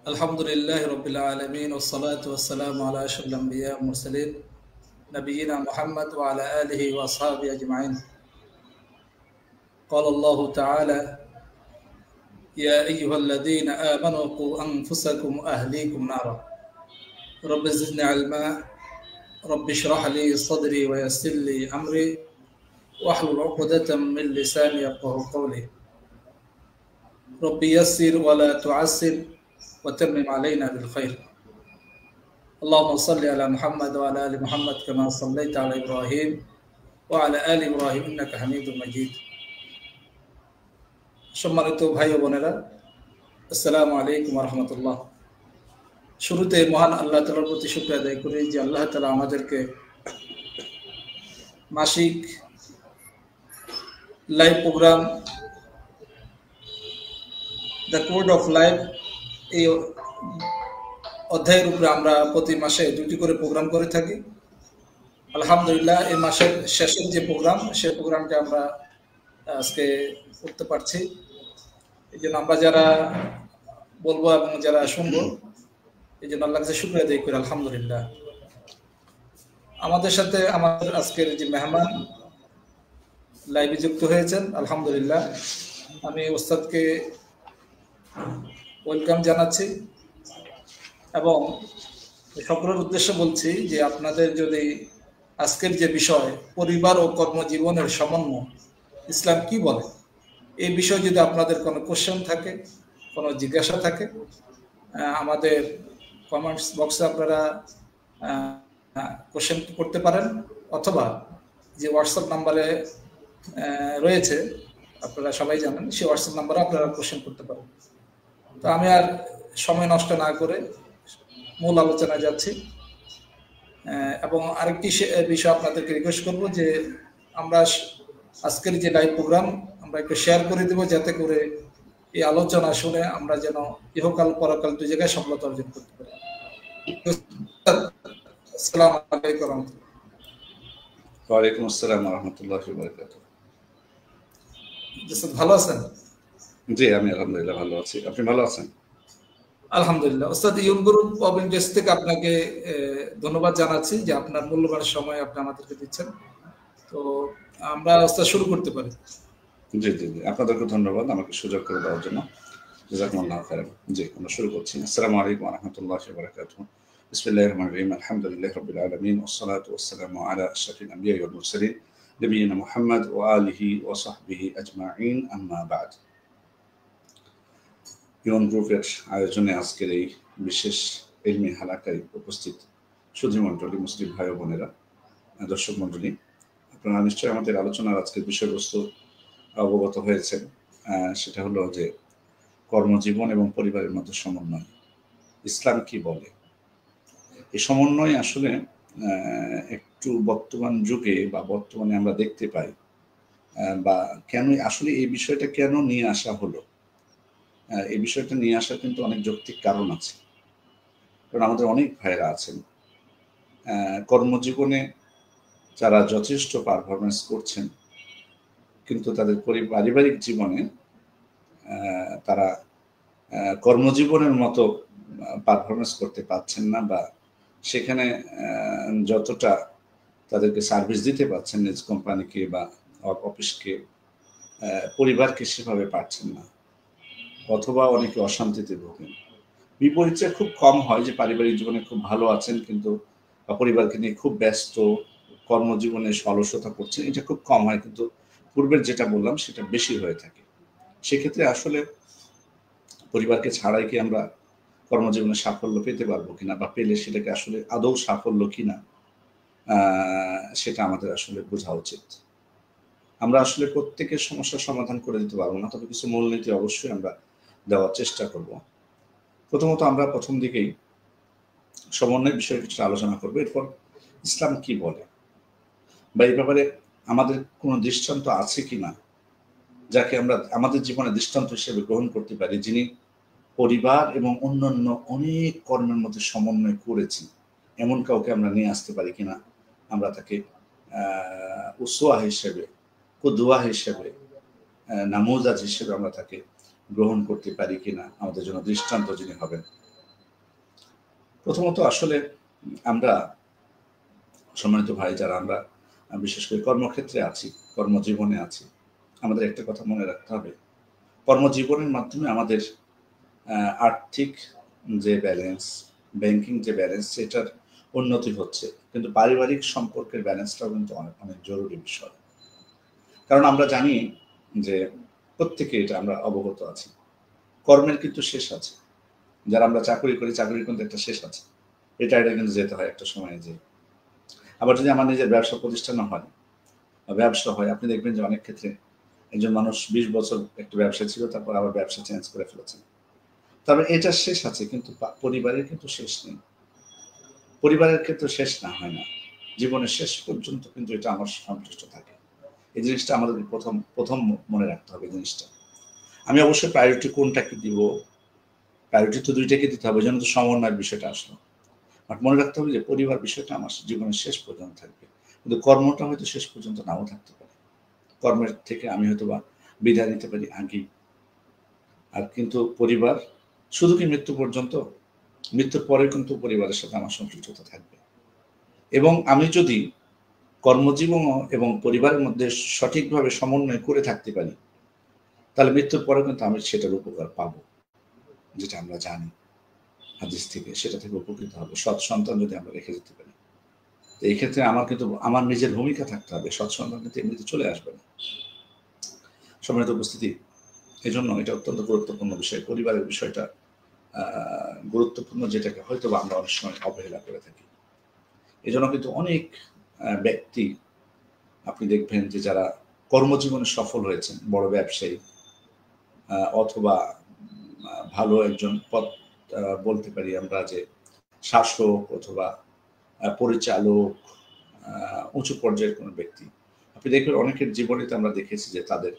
الحمد لله رب العالمين والصلاة والسلام على أشرف الأنبياء والمرسلين نبينا محمد وعلى آله وأصحابه أجمعين. قال الله تعالى: يا أيها الذين آمنوا قوا أنفسكم وأهليكم نارا. رب زدني علما، رب اشرح لي صدري ويسر لي أمري واحلل عقدة من لساني يفقهوا قولي. رب يسر ولا تعسر وتمم علينا بالخير. اللهم صل على محمد وعلى آل محمد كما صليت على إبراهيم وعلى آل إبراهيم إنك حميد مجيد. সম্মানিত ভাই ও বোনেরা, আসসালামু আলাইকুম ওয়া রাহমাতুল্লাহ। শুরুতে মহান আল্লাহ তাআলার প্রতি শুকরিয়া আদায় করি যে আল্লাহ তাআলা আমাদেরকে মাসিক live programme the code of life এই অধ্যায়ের উপরে আমরা প্রতি মাসে দুটি করে প্রোগ্রাম করে থাকি। আলহামদুলিল্লাহ, এই মাসের শেষের যে প্রোগ্রাম, সেই প্রোগ্রামটা আমরা আজকে করতে পারছি। এই জন্য আমরা যারা বলবো এবং যারা শুনবো, এই জন্য আল্লাহর কাছে শুকরিয়া আদায় করি আলহামদুলিল্লাহ। আমাদের সাথে আমাদের আজকের যে মেহমান লাইভে যুক্ত হয়েছেন, আলহামদুলিল্লাহ আমি ওস্তাদকে ওয়েলকাম জানাচ্ছি এবং সকলের উদ্দেশ্যে বলছি যে আপনাদের যদি আজকের যে বিষয় পরিবার ও কর্মজীবনের সমন্বয় ইসলাম কি বলে, এই বিষয়ে যদি আপনাদের কোনো কোশ্চেন থাকে, কোনো জিজ্ঞাসা থাকে, আমাদের কমেন্টস বক্সে আপনারা কোশ্চেন করতে পারেন, অথবা যে হোয়াটসঅ্যাপ নাম্বারে রয়েছে, আপনারা সবাই জানেন, সেই হোয়াটসঅ্যাপ নাম্বারে আপনারা কোশ্চেন করতে পারেন। তো আমি আর সময় নষ্ট না করে মূল আলোচনায় যাচ্ছি। এবং আরেকটি বিষয় আপনাদেরকে রিকোয়েস্ট করব যে আমরা আজকের যে লাইভ প্রোগ্রাম আমরা একটু শেয়ার করে দেব, যাতে করে এই আলোচনা শুনে আমরা যেন ইহকাল পরকাল দুই জায়গায় সফলতা অর্জন করতে পারি। আসসালামু আলাইকুম। ওয়ালাইকুম আসসালাম ওয়া রাহমাতুল্লাহি ওয়া বারাকাতুহু। ভালো আছেন? জি, আমি আলহামদুলিল্লাহ ভালো আছি। আপনি ভালো আছেন? আলহামদুলিল্লাহ। ওস্তাদ, ইউন গ্রুপ অফ ইন্টারেস্ট থেকে আপনাকে ধন্যবাদ জানাচ্ছি যে আপনার মূল্যবান সময় আপনি আমাদেরকে দিচ্ছেন। তো আমরা ওস্তাদ শুরু করতে পারি। জি জি জি, আপনাদেরকে ধন্যবাদ আমাকে সুযোগ করে দেওয়ার জন্য। জাযাকুমুল্লাহু খাইরান। জি, আমরা শুরু করছি। আসসালামু আলাইকুম ওয়া রাহমাতুল্লাহি ওয়া বারাকাতুহু। বিসমিল্লাহির রহমানির রহিম। আলহামদুলিল্লাহি রাব্বিল আলামিন ওয়াস সালাতু ওয়াস সালামু আলা আশরাফিল আমবিয়া ওয়াল মুরসালিন নবিয়িনা মুহাম্মদ ওয়া আলিহি ওয়া সাহবিহি আজমাইন, আম্মা বা'দ। ইউন গ্রুপের আয়োজনে আজকের এই বিশেষ ইলমি হালাকায় উপস্থিত সুধী মণ্ডলী, মুসলিম ভাই ও বোনেরা, দর্শক মণ্ডলী, আপনারা নিশ্চয়ই আমাদের আলোচনার আজকের বিষয়বস্তু অবগত হয়েছেন। সেটা হলো যে কর্মজীবন এবং পরিবারের মধ্যে সমন্বয় ইসলাম কি বলে। এই সমন্বয় আসলে একটু বর্তমান যুগে বা বর্তমানে আমরা দেখতে পাই, বা কেন আসলে এই বিষয়টা কেন নিয়ে আসা হলো, এই বিষয়টা নিয়ে আসার কিন্তু অনেক যৌক্তিক কারণ আছে। কারণ আমাদের অনেক ভাইয়েরা আছেন কর্মজীবনে যারা যথেষ্ট পারফরমেন্স করছেন, কিন্তু তাদের পারিবারিক জীবনে তারা কর্মজীবনের মতো পারফরমেন্স করতে পারছেন না, বা সেখানে যতটা তাদেরকে সার্ভিস দিতে পারছেন নিজ কোম্পানিকে বা অফিসকে, পরিবারকে সেভাবে পারছেন না, অথবা অনেকে অশান্তিতে ভোগেন। বিপরীতে খুব কম হয় যে পারিবারিক জীবনে খুব ভালো আছেন কিন্তু পরিবারকে নিয়ে খুব ব্যস্ত, কর্মজীবনে অলসতা করছেন, এটা খুব কম হয়। কিন্তু পূর্বের যেটা বললাম সেটা বেশি হয়ে থাকে। সেক্ষেত্রে আসলে পরিবারকে ছাড়াই কি আমরা কর্মজীবনে সাফল্য পেতে পারবো কিনা, বা পেলে সেটাকে আসলে আদৌ সাফল্য কিনা, সেটা আমাদের আসলে বোঝা উচিত। আমরা আসলে প্রত্যেকের সমস্যার সমাধান করে দিতে পারবো না, তবে কিছু মূলনীতি অবশ্যই আমরা দেওয়ার চেষ্টা করব। প্রথমত আমরা প্রথম দিকেই সমন্বয় বিষয়ে কিছু আলোচনা করবো, এরপর ইসলাম কি বলে, বা এই ব্যাপারে আমাদের কোনো দৃষ্টান্ত আছে কিনা যাকে আমরা আমাদের জীবনে দৃষ্টান্ত হিসেবে গ্রহণ করতে পারি, যিনি পরিবার এবং অন্যান্য অনেক কর্মের মধ্যে সমন্বয় করেছি, এমন কাউকে আমরা নিয়ে আসতে পারি কিনা, আমরা তাকে উসওয়া হিসেবে, কুদওয়া হিসেবে, নামুজাজ হিসেবে আমরা তাকে গ্রহণ করতে পারি কিনা, আমাদের জন্য দৃষ্টান্ত যিনি হবেন প্রথমত আসলে আমরা সম্মানিত ভাই যারা আমরা বিশেষ করে কর্মক্ষেত্রে আছি, কর্মজীবনে আছি, আমাদের একটা কথা মনে রাখতে হবে, কর্মজীবনের মাধ্যমে আমাদের আর্থিক যে ব্যালেন্স, ব্যাংকিং যে ব্যালেন্স, সেটার উন্নতি হচ্ছে, কিন্তু পারিবারিক সম্পর্কের ব্যালেন্সটাও কিন্তু অনেক অনেক জরুরি বিষয়। কারণ আমরা জানি যে প্রত্যেকে এটা আমরা অবগত আছি, কর্মের কিন্তু শেষ আছে। যারা আমরা চাকরি করি, চাকরির কিন্তু একটা শেষ আছে, এটা কিন্তু যেতে হয় একটা সময়ে। যে আবার যদি আমার নিজের ব্যবসা প্রতিষ্ঠানও হয় বা ব্যবসা হয়, আপনি দেখবেন যে অনেক ক্ষেত্রে একজন মানুষ 20 বছর একটা ব্যবসা ছিল, তারপর আবার ব্যবসা চেঞ্জ করে ফেলেছেন। তবে এটা শেষ আছে, কিন্তু পরিবারের কিন্তু শেষ নেই। পরিবারের ক্ষেত্রে শেষ না হয় না, জীবনের শেষ পর্যন্ত কিন্তু এটা আমার সন্তুষ্ট থাকে। এই জিনিসটা আমাদের প্রথম মনে রাখতে হবে। জিনিসটা আমি অবশ্যই প্রায়োরিটি কোনটাকে দিব, প্রায়োরিটি তো দুইটাকে দিতে হবে, যেন তো সমন্বয়ের বিষয়টা আসলো। বাট মনে রাখতে হবে যে পরিবার বিষয়টা আমার জীবনের শেষ পর্যন্ত থাকবে, কিন্তু কর্মটা হয়তো শেষ পর্যন্ত নাও থাকতে পারে। কর্মের থেকে আমি হয়তো বা বিদায় নিতে পারি আগেই। আর কিন্তু পরিবার শুধু কি মৃত্যু পর্যন্ত, মৃত্যুর পরে কিন্তু পরিবারের সাথে আমার সম্পৃক্ততা থাকবে। এবং আমি যদি কর্মজীবন এবং পরিবারের মধ্যে সঠিকভাবে সমন্বয় করে থাকতে পারি, তাহলে মৃত্যুর পরে কিন্তু আমি সেটার উপকার পাবো, যেটা আমরা জানি হাদিস থেকে, সেটা থেকে উপকৃত হবে। সৎ সন্তান যদি আমরা রেখে যেতে পারি, তো এই ক্ষেত্রে আমার কিন্তু আমার নিজের ভূমিকা থাকতে হবে, সৎ সন্তান কিন্তু এমনিতে চলে আসবে না। সম্মানিত উপস্থিতি, এই জন্য এটা অত্যন্ত গুরুত্বপূর্ণ বিষয়। পরিবারের বিষয়টা গুরুত্বপূর্ণ, যেটাকে হয়তো আমরা অনেক সময় অবহেলা করে থাকি। এই জন্য কিন্তু অনেক ব্যক্তি আপনি দেখবেন যে যারা কর্মজীবনে সফল হয়েছেন, বড় ব্যবসায়ী অথবা ভালো একজন পদ বলতে পারি আমরা যে শাসক অথবা পরিচালক, উঁচু পর্যায়ের কোনো ব্যক্তি, আপনি দেখবেন অনেকের জীবনীতে আমরা দেখেছি যে তাদের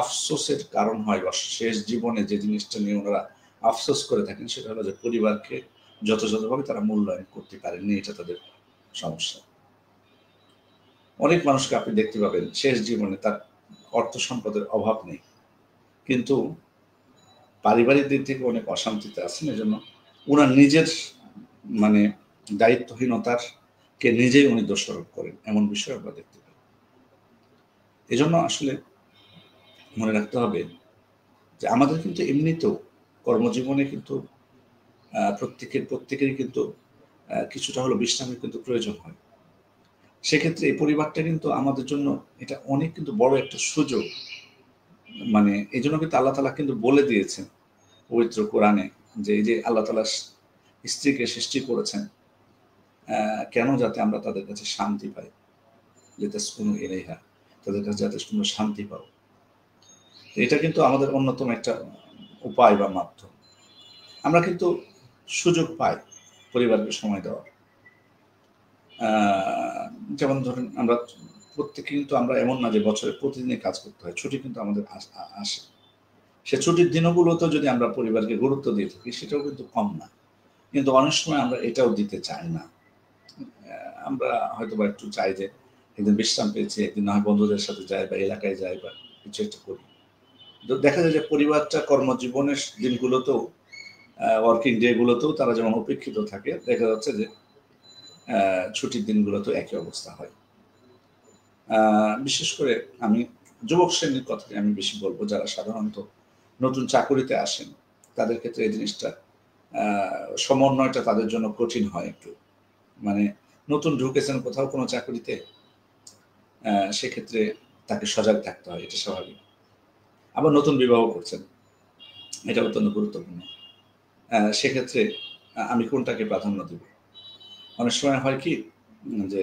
আফসোসের কারণ হয়, বা শেষ জীবনে যে জিনিসটা নিয়ে ওনারা আফসোস করে থাকেন, সেটা হলো যে পরিবারকে যথাযথভাবে তারা মূল্যায়ন করতে পারেননি। এটা তাদের সমস্যা। অনেক মানুষকে আপনি দেখতে পাবেন শেষ জীবনে তার অর্থ সম্পদের অভাব নেই, কিন্তু পারিবারিক দিক থেকে অনেক অশান্তিতে আছেন। এজন্য ওনার নিজের মানে দায়িত্বহীনতার কে নিজেই উনি দোষারোপ করেন, এমন বিষয় আমরা দেখতে পাই। এজন্য আসলে মনে রাখতে হবে যে আমাদের কিন্তু এমনিতেও কর্মজীবনে কিন্তু প্রত্যেকেরই কিন্তু কিছুটা হলো বিশ্রামের কিন্তু প্রয়োজন হয়। সেক্ষেত্রে এই পরিবারটা কিন্তু আমাদের জন্য এটা অনেক কিন্তু বড় একটা সুযোগ। মানে এই জন্য কিন্তু আল্লাহ তাআলা কিন্তু বলে দিয়েছেন পবিত্র কোরআনে যে এই যে আল্লাহ তাআলা স্ত্রীকে সৃষ্টি করেছেন কেন, যাতে আমরা তাদের কাছে শান্তি পাই, লিতাসকুনু ইলাইহা, তাদের কাছে যাতে তোমরা শান্তি পাও। এটা কিন্তু আমাদের অন্যতম একটা উপায় বা মাধ্যম। আমরা কিন্তু সুযোগ পাই পরিবারকে সময় দেওয়ার। যেমন ধরেন আমরা প্রত্যেকে কিন্তু আমরা এমন না যে বছরে প্রতিদিনই কাজ করতে হয়, ছুটি কিন্তু আমাদের আসে। সে ছুটির দিনগুলোতেও যদি আমরা পরিবারকে গুরুত্ব দিয়ে থাকি, সেটাও কিন্তু কম না। কিন্তু অনেক সময় আমরা এটাও দিতে চাই না। আমরা হয়তো বা একটু চাই যে একদিন বিশ্রাম পেয়েছি, একদিন না হয় বন্ধুদের সাথে যাই বা এলাকায় যাই বা কিছু একটা করি। তো দেখা যায় যে পরিবারটা কর্মজীবনের দিনগুলোতেও, ওয়ার্কিং ডে গুলোতেও তারা যেমন উপেক্ষিত থাকে, দেখা যাচ্ছে যে ছুটির দিনগুলোতেও একই অবস্থা হয়। বিশেষ করে আমি যুবক শ্রেণীর কথাটি আমি বেশি বলবো, যারা সাধারণত নতুন চাকুরিতে আসেন, তাদের ক্ষেত্রে এই জিনিসটা সমন্বয়টা তাদের জন্য কঠিন হয় একটু। মানে নতুন ঢুকেছেন কোথাও কোনো চাকুরিতে, সেক্ষেত্রে তাকে সজাগ থাকতে হয়, এটা স্বাভাবিক। আবার নতুন বিবাহ করছেন, এটা অত্যন্ত গুরুত্বপূর্ণ। সেক্ষেত্রে আমি কোনটাকে প্রাধান্য দেব? অনেক সময় হয় কি যে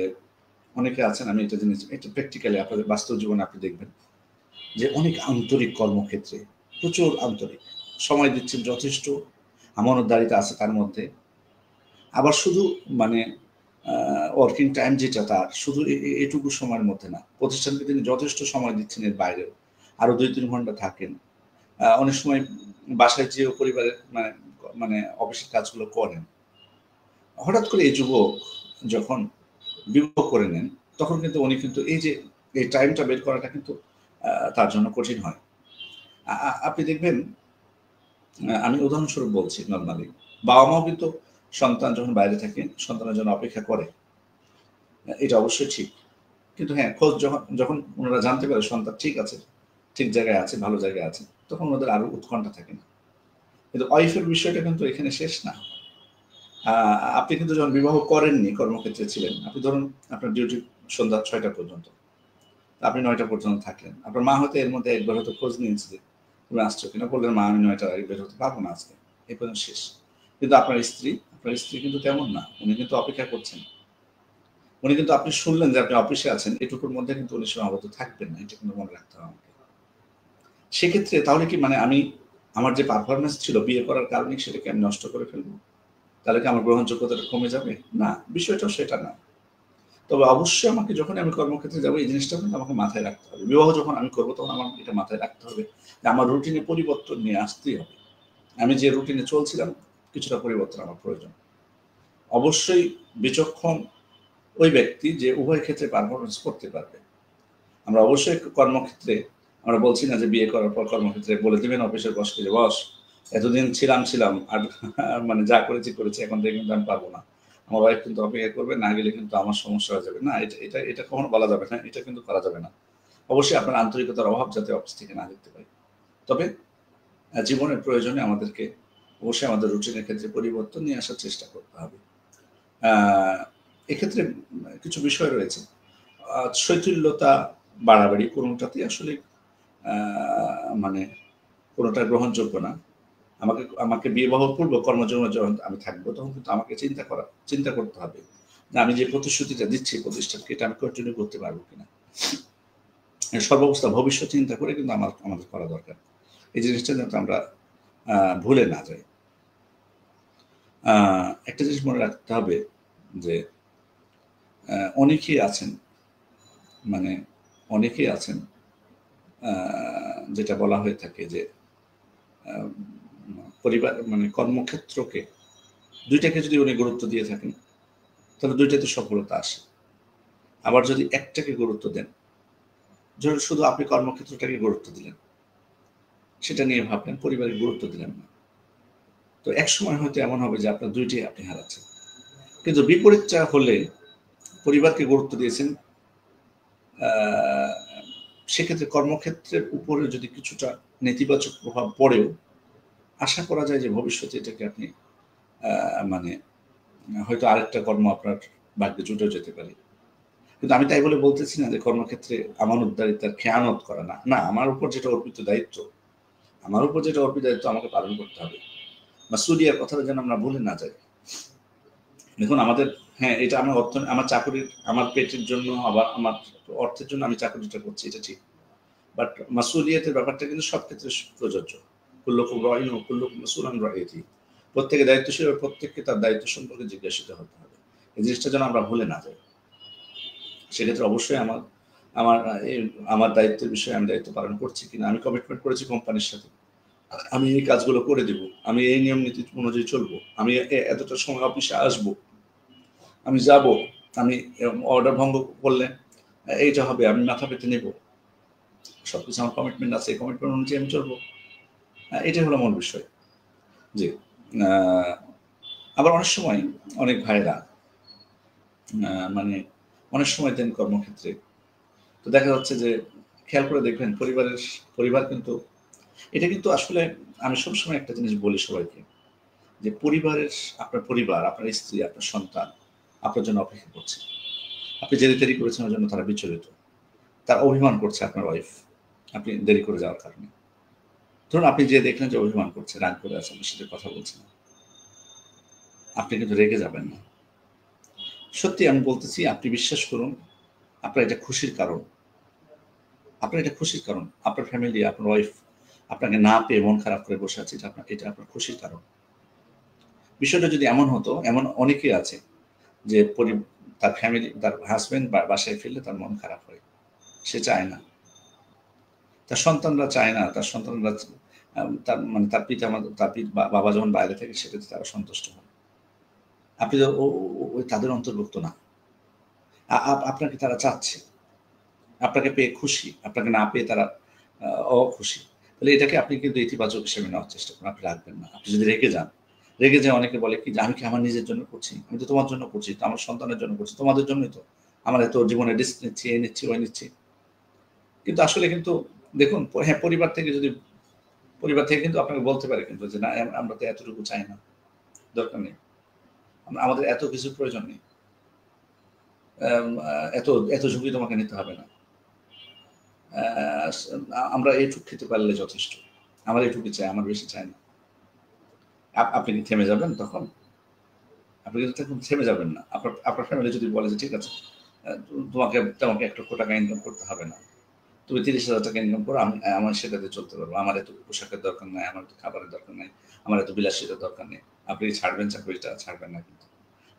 অনেকে আছেন, আমি এটা জিনিস এটা প্র্যাকটিক্যালি আপনাদের বাস্তব জীবনে আপনি দেখবেন যে অনেক আন্তরিক, কর্মক্ষেত্রে প্রচুর আন্তরিক, সময় দিচ্ছেন যথেষ্ট, আমানতদারিতা আছে তার মধ্যে। আবার শুধু মানে ওয়ার্কিং টাইম যেটা তার শুধু এটুকু সময়ের মধ্যে না, প্রতিষ্ঠানকে তিনি যথেষ্ট সময় দিচ্ছেন, এর বাইরেও আরো 2-3 ঘন্টা থাকেন। অনেক সময় বাসায় যেও পরিবারের মানে অফিসের কাজগুলো করেন। হঠাৎ করে এই যুবক যখন বিবাহ করে নেন, তখন কিন্তু উনি কিন্তু এই যে এই টাইমটা বের করাটা কিন্তু তার জন্য কঠিন হয়। আপনি দেখবেন, আমি উদাহরণস্বরূপ বলছি, নর্মালি বাবা মাও কিন্তু সন্তান যখন বাইরে থাকে সন্তানের জন্য অপেক্ষা করে, এটা অবশ্যই ঠিক। কিন্তু হ্যাঁ, খোঁজ যখন ওনারা জানতে পারে সন্তান ঠিক আছে, ঠিক জায়গায় আছে, ভালো জায়গায় আছে, তখন ওদের আরো উৎকণ্ঠা থাকে না। কিন্তু ওয়াইফের বিষয়টা কিন্তু এখানে শেষ না। আপনি কিন্তু যখন বিবাহ করেননি, কর্মক্ষেত্রে ছিলেন, আপনি ধরুন আপনার ডিউটি সন্ধ্যা 6টা পর্যন্ত, আপনি 9টা পর্যন্ত থাকলেন। আপনার মা হয়তো এর মধ্যে একবার হয়তো খোঁজ নিয়েছে যে তুমি আসছো কিনা, বললেন মা আমি 9টার আগে বের হতে পারবো না আজকে, এই পর্যন্ত শেষ। কিন্তু আপনার স্ত্রী কিন্তু তেমন না, উনি কিন্তু অপেক্ষা করছেন। উনি কিন্তু আপনি শুনলেন যে আপনি অফিসে আছেন, এটুকুর মধ্যে কিন্তু উনি সীমাবদ্ধ থাকবেন না, এটা কিন্তু মনে রাখতে হবে আমাকে। সেক্ষেত্রে তাহলে কি মানে আমি আমার যে পারফরমেন্স ছিল বিয়ে করার কারণে সেটাকে আমি নষ্ট করে ফেলবো? তাহলে কি আমার গ্রহণযোগ্যতাটা কমে যাবে? না, বিষয়টা সেটা না। তবে অবশ্যই আমাকে যখন আমি কর্মক্ষেত্রে যাবো এই জিনিসটা কিন্তু আমাকে মাথায় রাখতে হবে। বিবাহ যখন আমি করবো তখন আমার এটা মাথায় রাখতে হবে যে আমার রুটিনে পরিবর্তন নিয়ে আসতেই হবে। আমি যে রুটিনে চলছিলাম কিছুটা পরিবর্তন আমার প্রয়োজন। অবশ্যই বিচক্ষণ ওই ব্যক্তি যে উভয় ক্ষেত্রে পারফরমেন্স করতে পারবে। আমরা অবশ্যই কর্মক্ষেত্রে আমরা বলছি না যে বিয়ে করার পর কর্মক্ষেত্রে বলে দিবেন অফিসের বসকে যে বস এতদিন ছিলাম আর মানে যা করেছি এখন থেকে কিন্তু আমি পারবো না, আমার ওয়াইফ কিন্তু অপেক্ষা করবে, না গেলে কিন্তু আমার সমস্যা হয়ে যাবে। না, এটা এটা এটা কখনো বলা যাবে না, এটা কিন্তু করা যাবে না। অবশ্যই আপনার আন্তরিকতার অভাব যাতে অফিস থেকে না দেখতে পাই। তবে জীবনের প্রয়োজনে আমাদেরকে অবশ্যই আমাদের রুটিনের ক্ষেত্রে পরিবর্তন নিয়ে আসার চেষ্টা করতে হবে। এক্ষেত্রে কিছু বিষয় রয়েছে। শৈথিল্যতা, বাড়াবাড়ি কোনোটাতেই আসলে মানে কোনোটা গ্রহণযোগ্য না। আমাকে বিবাহ পূর্ব কর্মজীবনে যখন আমি থাকবো তখন কিন্তু আমাকে চিন্তা করতে হবে যে আমি যে প্রতিশ্রুতিটা দিচ্ছি প্রতিষ্ঠানকে এটা আমি কন্টিনিউ করতে পারবো কিনা। সর্বাবস্থা ভবিষ্যৎ চিন্তা করে কিন্তু আমাদের করা দরকার। এই জিনিসটা যাতে আমরা ভুলে না যাই। একটা জিনিস মনে রাখতে হবে যে অনেকেই আছেন যেটা বলা হয়ে থাকে যে পরিবার মানে কর্মক্ষেত্রকে দুইটাকে যদি উনি গুরুত্ব দিয়ে থাকেন তাহলে দুইটাতে সফলতা আসে। আবার যদি একটাকে গুরুত্ব দেন, ধরুন শুধু আপনি কর্মক্ষেত্রটাকে গুরুত্ব দিলেন, সেটা নিয়ে ভাবলেন, পরিবারের গুরুত্ব দিলেন না, তো এক সময় হয়তো এমন হবে যে আপনার দুইটাই আপনি হারাচ্ছেন। কিন্তু বিপরীতটা হলে পরিবারকে গুরুত্ব দিয়েছেন, সেক্ষেত্রে কর্মক্ষেত্রের উপরে যদি কিছুটা নেতিবাচক প্রভাব পড়েও আশা করা যায় যে ভবিষ্যতে এটাকে আপনি মানে হয়তো আরেকটা কর্ম আপনার ভাগ্যে জুটেও যেতে পারে। কিন্তু আমি তাই বলে বলতেছি না যে কর্মক্ষেত্রে আমানতদারিতার খেয়ানত করা না, না, আমার উপর যেটা অর্পিত দায়িত্ব আমাকে পালন করতে হবে। মাসউলিয়ার কথাটা যেন আমরা ভুলে না যাই। দেখুন আমাদের, হ্যাঁ, এটা আমার আমার চাকরির, আমার পেটের জন্য, আবার আমার অর্থের জন্য আমি চাকরিটা করছি, এটা ঠিক। বাট মাসউলিয়াতের ব্যাপারটা কিন্তু সব ক্ষেত্রে প্রযোজ্য। কুল্লুকুম রাইন ওয়া কুল্লুকুম মাসউলুন আন রাইয়াতিহি। প্রত্যেকে দায়িত্বশীল, প্রত্যেককে তার দায়িত্ব সম্পর্কে জিজ্ঞাসিত হতে হবে। এই জিনিসটা যেন আমরা ভুলে না যাই। সেক্ষেত্রে অবশ্যই আমার দায়িত্বের বিষয়ে আমি দায়িত্ব পালন করছি কিনা, আমি কমিটমেন্ট করেছি কোম্পানির সাথে, আমি এই কাজগুলো করে দেব, আমি এই নিয়ম নীতি অনুযায়ী চলবো, আমি এতটা সময় অফিসে আসবো, আমি যাব, আমি অর্ডার ভঙ্গ করলে এইটা হবে, আমি মাথা পেতে নেব, সবকিছু আমার কমিটমেন্ট আছে, এই কমিটমেন্ট অনুযায়ী আমি চলবো। এটাই হলো মূল বিষয়। জি। আবার অনেক সময় অনেক ভাইরা মানে অনেক সময় দেন কর্মক্ষেত্রে, তো দেখা যাচ্ছে যে খেয়াল করে দেখবেন পরিবার কিন্তু এটা কিন্তু আসলে আমি সবসময় একটা জিনিস বলি সবাইকে যে আপনার পরিবার, আপনার স্ত্রী, আপনার সন্তান আপনার জন্য অপেক্ষা করছে। আপনি যে দেরি করেছেন ওর জন্য তারা বিচলিত, তার অভিমান করছে আপনার ওয়াইফ আপনি দেরি করে যাওয়ার কারণে। ধরুন আপনি যে দেখলেন যে অভিমান করছে, রাগ করে আছে, আপনার সাথে কথা বলছে না, আপনি কিন্তু রেগে যাবেন না। সত্যি আমি বলতেছি, আপনি বিশ্বাস করুন, আপনার এটা খুশির কারণ, আপনার ফ্যামিলি, আপনার ওয়াইফ আপনাকে না পেয়ে মন খারাপ করে বসে আছে, এটা আপনার খুশির কারণ। বিষয়টা যদি এমন হতো, এমন অনেকেই আছে যে তার ফ্যামিলি, তার হাজবেন্ড বাসায় ফিরলে তার মন খারাপ হয়, সে চায় না, তার সন্তানরা চায় না, তার পিতা, তার বাবা যখন বাইরে থাকে সেটাতে তারা সন্তুষ্ট হয়। আপনি তো ওই তাদের অন্তর্ভুক্ত না। আপনাকে তারা চাচ্ছে, আপনাকে পেয়ে খুশি, আপনাকে না পেয়ে তারা অখুশি। তাহলে এটাকে আপনি কিন্তু ইতিবাচক হিসেবে নেওয়ার চেষ্টা করুন, আপনি রাখবেন না। আপনি যদি রেখে যান রেগে যায় অনেকে বলে কি যে আমি কি আমার নিজের জন্য করছি, আমি তো তোমার জন্য করছি, তো আমার সন্তানের জন্য করছি, তোমাদের জন্যই তো আমার এত জীবনে রিস্ক নিচ্ছি, এই নিচ্ছি ওই নিচ্ছি। কিন্তু আসলে কিন্তু দেখুন, হ্যাঁ পরিবার থেকে কিন্তু আপনাকে বলতে পারে কিন্তু যে না আমরা তো এতটুকু চাই না, দরকার নেই, আমাদের এত কিছু প্রয়োজন নেই, এত এত ঝুঁকি তোমাকে নিতে হবে না, আমরা এইটুকু খেতে পারলে যথেষ্ট, আমার এইটুকু চাই, আমার বেশি চাই না। আপনি কি থেমে যাবেন তখন? আপনি কিন্তু তখন থেমে যাবেন না। আপনার ফ্যামিলি যদি বলে যে ঠিক আছে তোমাকে 1 লক্ষ টাকা ইনকাম করতে হবে না, তুমি 30,000 টাকা ইনকাম করো, আমার সেটাতে চলতে পারবো, আমার এত পোশাকের দরকার নাই, আমার এত খাবারের দরকার নাই, আমার এত বিলাসিতার দরকার নেই, আপনি ছাড়বেন চাকরিটা? ছাড়বেন না কিন্তু।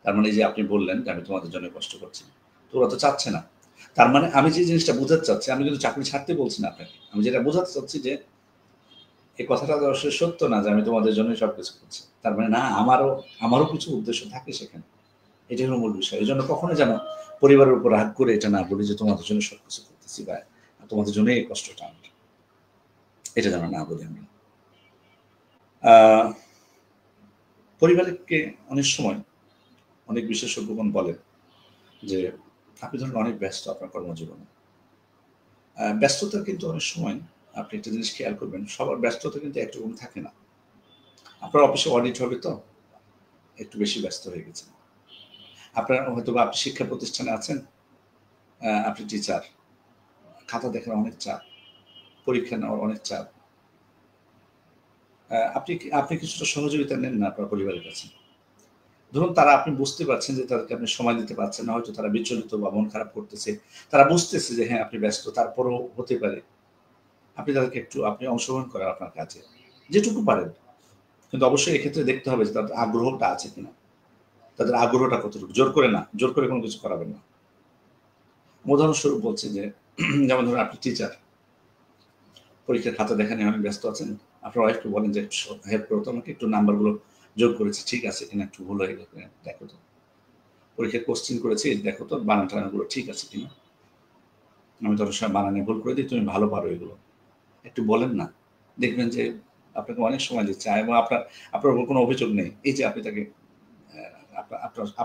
তার মানে যে আপনি বললেন যে আমি তোমাদের জন্য কষ্ট করছি, তো ওরা তো চাচ্ছে না। তার মানে আমি যে জিনিসটা বোঝাতে চাচ্ছি, আমি কিন্তু চাকরি ছাড়তে বলছি না আপনাকে, আমি যেটা বোঝাতে চাচ্ছি যে এই কথাটা তো আসলে সত্য না যে আমি তোমাদের জন্য সবকিছু করছি। তার মানে না, আমারও কিছু উদ্দেশ্য থাকে সেখানে। এটাই হলো মূল বিষয়। এই জন্য কখনো যেন পরিবারের উপর রাগ করে এটা না বলি যে তোমাদের জন্য সবকিছু করতেছি বা তোমাদের জন্য এই কষ্টটা আমার, এটা যেন না বলি আমরা। পরিবারকে অনেক সময় অনেক বিশেষজ্ঞগণ বলেন যে আপনি ধরুন অনেক ব্যস্ত আপনার কর্মজীবনে, ব্যস্ততা কিন্তু অনেক সময় আপনি একটা জিনিস খেয়াল করবেন, সবার ব্যস্ততা কিন্তু একরকম থাকে না। আপনার অফিসে অডিট হবে, তো একটু বেশি ব্যস্ত হয়ে গেছেন। আপনার হয়তো বা আপনি শিক্ষা প্রতিষ্ঠানে আছেন, আপনি টিচার, খাতা দেখার অনেক চাপ, পরীক্ষা নেওয়ার অনেক চাপ, আপনি কিছুটা সহযোগিতা নেন না আপনার পরিবারের কাছে। ধরুন তারা, আপনি বুঝতে পারছেন যে তাদেরকে আপনি সময় দিতে পারছেন না, হয়তো তারা বিচলিত বা মন খারাপ করতেছে, তারা বুঝতেছে যে হ্যাঁ আপনি ব্যস্ত, তারপরেও হতে পারে আপনি তাদেরকে একটু আপনি অংশগ্রহণ করেন আপনার কাজে যেটুকু পারেন। কিন্তু অবশ্যই এক্ষেত্রে দেখতে হবে যে তাদের আগ্রহটা আছে কিনা, তাদের আগ্রহটা কতটুকু। জোর করে না, জোর করে কোনো কিছু করাবেন না। উদাহরণস্বরূপ বলছি যে যেমন ধরুন আপনি টিচার, পরীক্ষার খাতা দেখা নিয়ে অনেক ব্যস্ত আছেন, আপনার ওয়াইফকে বলেন যে একটু হেল্প করো তো আমাকে, একটু নাম্বারগুলো যোগ করেছি ঠিক আছে কিনা, একটু ভুল হয়ে গেছে দেখো তো, পরীক্ষায় কোশ্চিন করেছি দেখো তো বানান টানানগুলো ঠিক আছে কিনা, আমি তোর সময় বানানে ভুল করে দিই, তুমি ভালো পারো এগুলো, একটু বলেন না। দেখবেন যে আপনাকে অনেক সময় দিচ্ছে এবং আপনার উপর কোনো অভিযোগ নেই, এই যে আপনি তাকে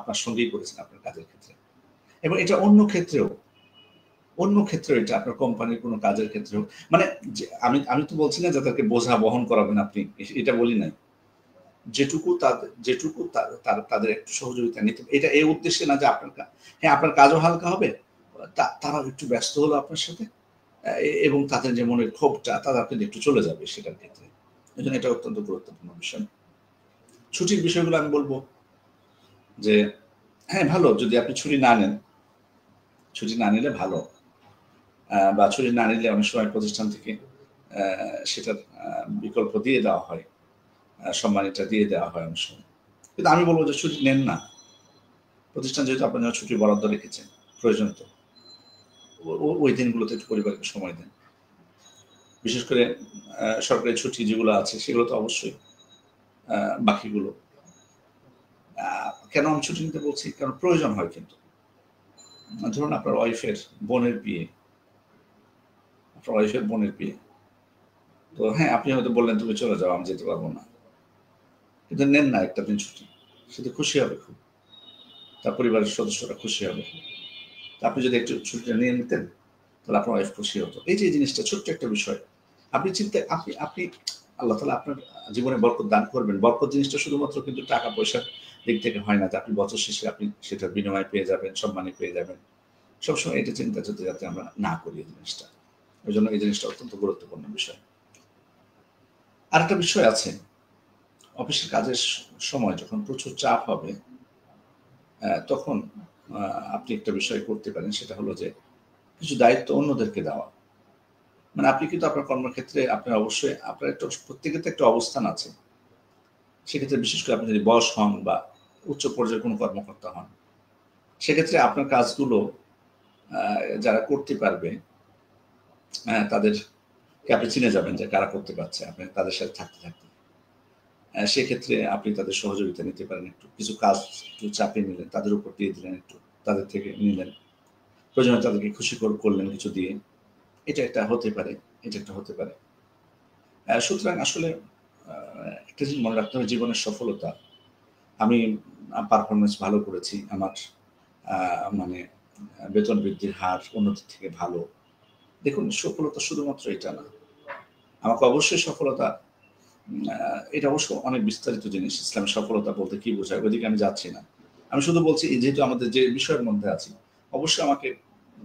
আপনার সঙ্গেই করেছেন আপনার কাজের ক্ষেত্রে। এবং এটা অন্য ক্ষেত্রেও এটা আপনার কোম্পানির কোনো কাজের ক্ষেত্রেও, মানে আমি তো বলছি না যে তাদেরকে বোঝা বহন করাবেন আপনি, এটা বলি নাই। যেটুকু তাদের একটু সহযোগিতা নিতে, এটা এই উদ্দেশ্যে না যে হ্যাঁ আপনার কাজও হালকা হবে, তারাও একটু ব্যস্ত হলো আপনার সাথে, এবং তাদের যে মনের ক্ষোভটা তাদের কিন্তু একটু চলে যাবে সেটার ক্ষেত্রে। এই জন্য এটা অত্যন্ত গুরুত্বপূর্ণ বিষয়। ছুটির বিষয়গুলো আমি বলবো যে হ্যাঁ ভালো যদি আপনি ছুটি না নেন, ছুটি না নিলে ভালো, বা ছুটি না নিলে অনেক সময় প্রতিষ্ঠান থেকে সেটার বিকল্প দিয়ে দেওয়া হয়, সম্মানিটা দিয়ে দেওয়া হয় অনেক সময়। কিন্তু আমি বলবো যে ছুটি নেন না, প্রতিষ্ঠান যেহেতু আপনার জন্য ছুটি বরাদ্দ রেখেছে, প্রয়োজন তো ওই দিনগুলোতে একটু পরিবারকে সময় দেন। বিশেষ করে সরকারি ছুটি যেগুলো আছে সেগুলো তো অবশ্যই, বাকিগুলো কেন আমি ছুটি নিতে বলছি, কারণ প্রয়োজন হয়। কিন্তু ধরুন আপনার ওয়াইফের বোনের বিয়ে, তো হ্যাঁ আপনি হয়তো বললেন তুমি চলে যাও, আমি যেতে পারবো না, কিন্তু নেন না একটা দিন ছুটি, সে তো খুশি হবে খুব, তার পরিবারের সদস্যরা খুশি হবে। আপনি যদি একটু ছুটিটা নিয়ে নিতেন তাহলে আপনার ওয়াইফ খুশি হতো। এই যে জিনিসটা ছোট্ট একটা বিষয়, আপনি আপনি আল্লাহ তাআলা আপনার জীবনে বরকত দান করবেন। বরকত জিনিসটা শুধুমাত্র কিন্তু টাকা পয়সার দিক থেকে হয় না যে আপনি বছর শেষে আপনি সেটার বিনিময় পেয়ে যাবেন, সম্মানী পেয়ে যাবেন। সবসময় এটা চিন্তা যাতে আমরা না করি এই জিনিসটা। ওই জন্য এই জিনিসটা অত্যন্ত গুরুত্বপূর্ণ বিষয়। আরেকটা বিষয় আছে, অফিসের কাজের সময় যখন প্রচুর চাপ হবে, তখন আপনি একটা বিষয় করতে পারেন, সেটা হলো যে কিছু দায়িত্ব অন্যদেরকে দেওয়া। মানে আপনি কিন্তু আপনার কর্মক্ষেত্রে আপনার অবশ্যই আপনার একটা প্রত্যেকের তো একটা অবস্থান আছে। সেক্ষেত্রে বিশেষ করে আপনি যদি বস হন বা উচ্চ পর্যায়ের কোনো কর্মকর্তা হন, সেক্ষেত্রে আপনার কাজগুলো যারা করতে পারবে তাদেরকে আপনি চিনে যাবেন যে কারা করতে পারছে, আপনি তাদের সাথে থাকতে থাকতে। সেক্ষেত্রে আপনি তাদের সহযোগিতা নিতে পারেন, একটু কিছু কাজ একটু চাপিয়ে নিলেন, তাদের উপর দিয়ে দিলেন, একটু তাদের থেকে নিলেন, প্রয়োজনে তাদেরকে খুশি করলেন কিছু দিয়ে। এটা একটা হতে পারে। সুতরাং আসলে একটা জিনিস মনে রাখতে হবে, জীবনের সফলতা, আমি পারফরমেন্স ভালো করেছি, আমার মানে বেতন বৃদ্ধির হার অন্যদের থেকে ভালো, দেখুন সফলতা শুধুমাত্র এটা না। আমাকে অবশ্যই সফলতা, এটা অবশ্য অনেক বিস্তারিত জিনিস। ইসলামের সফলতা বলতে কি বোঝায় ওইদিকে আমি যাচ্ছি না। আমি শুধু বলছি যেহেতু আমাদের যে বিষয়ের মধ্যে আছি, অবশ্যই আমাকে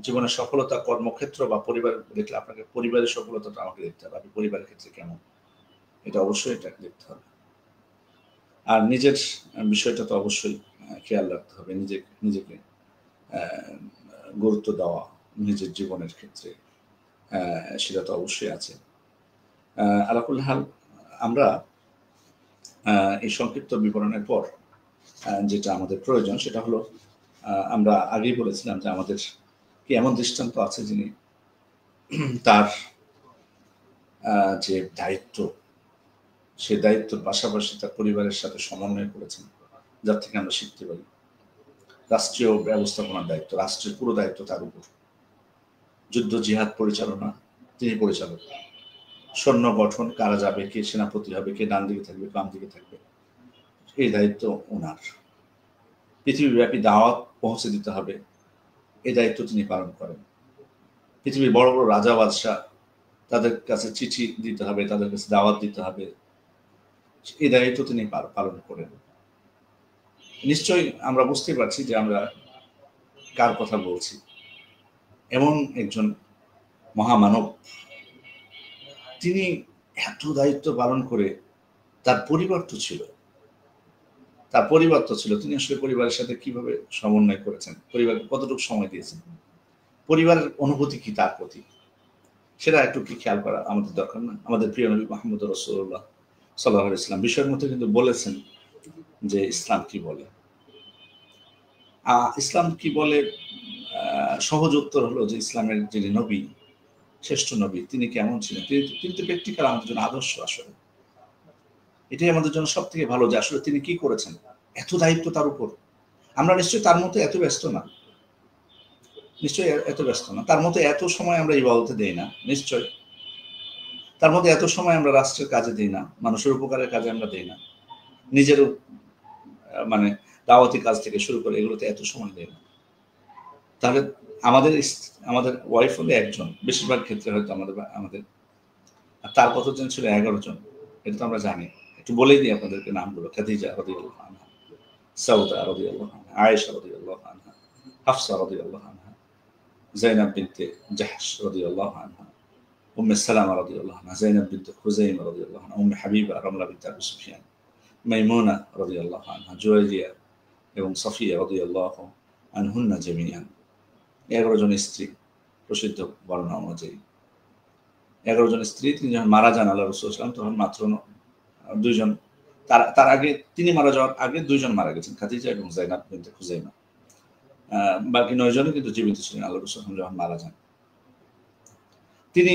জীবনের সফলতা কর্মক্ষেত্র বা পরিবার দেখলে আপনাকে পরিবারের সফলতাটা আমাকে দেখতে হবে, আপনি পরিবারের ক্ষেত্রে কেমন, এটা অবশ্যই এটা দেখতে হবে। আর নিজের বিষয়টা তো অবশ্যই খেয়াল রাখতে হবে, নিজেকে গুরুত্ব দেওয়া নিজের জীবনের ক্ষেত্রে, সেটা তো অবশ্যই আছে। আলাকুল হাল, আমরা এই সংক্ষিপ্ত বিবরণের পর যেটা আমাদের প্রয়োজন সেটা হলো, আমরা আগেই বলেছিলাম যে আমাদের কি এমন দৃষ্টান্ত আছে যিনি তার যে দায়িত্ব, সে দায়িত্বের পাশাপাশি তার পরিবারের সাথে সমন্বয় করেছেন, যার থেকে আমরা শিখতে পারি। রাষ্ট্রীয় ব্যবস্থাপনার দায়িত্ব, রাষ্ট্রের পুরো দায়িত্ব তার উপর। যুদ্ধ জিহাদ পরিচালনা তিনি পরিচালক। সৈন্য গঠন, কারা যাবে, কে সেনাপতি হবে, কে ডান দিকে থাকবে, বাম দিকে থাকবে, এই দায়িত্ব ওনার। পৃথিবীব্যাপী দাওয়াত পৌঁছে দিতে হবে, এই দায়িত্ব তিনি পালন করেন। পৃথিবীর বড় বড় রাজা বাদশাহ, তাদের কাছে চিঠি দিতে হবে, তাদের কাছে দাওয়াত দিতে হবে, এই দায়িত্ব তিনি পালন করেন। নিশ্চয়ই আমরা বুঝতে পারছি যে আমরা কার কথা বলছি। এমন একজন মহামানব, তিনি এত দায়িত্ব পালন করে, তার পরিবার তো ছিল, তিনি আসলে পরিবারের সাথে কিভাবে সমন্বয় করেছেন, পরিবারকে কতটুকু সময় দিয়েছেন, পরিবারের অনুভূতি কি তার প্রতি, সেটা একটু কি খেয়াল করা আমাদের দরকার না? আমাদের প্রিয় নবী মুহাম্মদ রাসূলুল্লাহ সাল্লাল্লাহু আলাইহি ওয়াসাল্লাম বিষয়ের মধ্যে কিন্তু বলেছেন যে ইসলাম কি বলে। ইসলাম কি বলে, সহজ উত্তর হলো যে ইসলামের যিনি নবী, শ্রেষ্ঠ নবী, তিনি কেমন ছিলেন, তিনি তো প্র্যাকটিক্যাল আমাদের জন্য আদর্শ। আসলে এটাই আমাদের জন্য সব থেকে ভালো যে আসলে তিনি কি করেছেন, এত দায়িত্ব তার উপর। আমরা নিশ্চয়ই তার মতো এত ব্যস্ত না, তার মতো এত সময় আমরা ইবাদতে দেই না, নিশ্চয় তার মধ্যে এত সময় আমরা রাষ্ট্রের কাজে দিই না, মানুষের উপকারের কাজে আমরা দিই না, নিজের মানে দাওয়াতি কাজ থেকে শুরু করে এগুলোতে এত সময় দেই না। তাহলে আমাদের ওয়াইফ হলে একজন, বেশিরভাগ ক্ষেত্রে হয়তো আমাদের তার কতজন ছিল? 11 জন। এটা তো আমরা জানি। একটু বলেই দিই আপনাদেরকে নামগুলো: খাদিজা রাদিয়াল্লাহু আনহা, সাউদা রাদিয়াল্লাহু আনহা, আয়েশা রাদিয়াল্লাহু আনহা, হাফসা রাদিয়াল্লাহু আনহা, যায়েনব বিনতে জাহশ রাদিয়াল্লাহু আনহা, উম্মে সালামা রাদিয়াল্লাহু আনহা, যায়েনব বিনতে খুযাইমা রাদিয়াল্লাহু আনহা, উম্মে হাবিবা রামলা বিনতে আবি সুফিয়ান, মাইমুনা রাদিয়াল্লাহু আনহা, জুওয়াইরিয়া এবং সাফিয়া রাদিয়াল্লাহু আনহুন্না জামিআন। 11 জন স্ত্রী, প্রসিদ্ধ বর্ণনা অনুযায়ী 11 জন স্ত্রী। তিনি যখন মারা যান আল্লাহ রাসূল সাল্লাল্লাহু আলাইহি ওয়াসাল্লাম, তখন মাত্র 2 জন, তার আগে তিনি মারা যাওয়ার আগে 2 জন মারা গেছেন, খাদিজা এবং যায়েনব বিনতে খুযাইমা। বাকি 9 জনই কিন্তু জীবিত ছিলেন আল্লাহ রাসূল সাল্লাল্লাহু আলাইহি ওয়াসাল্লাম যখন মারা যান। তিনি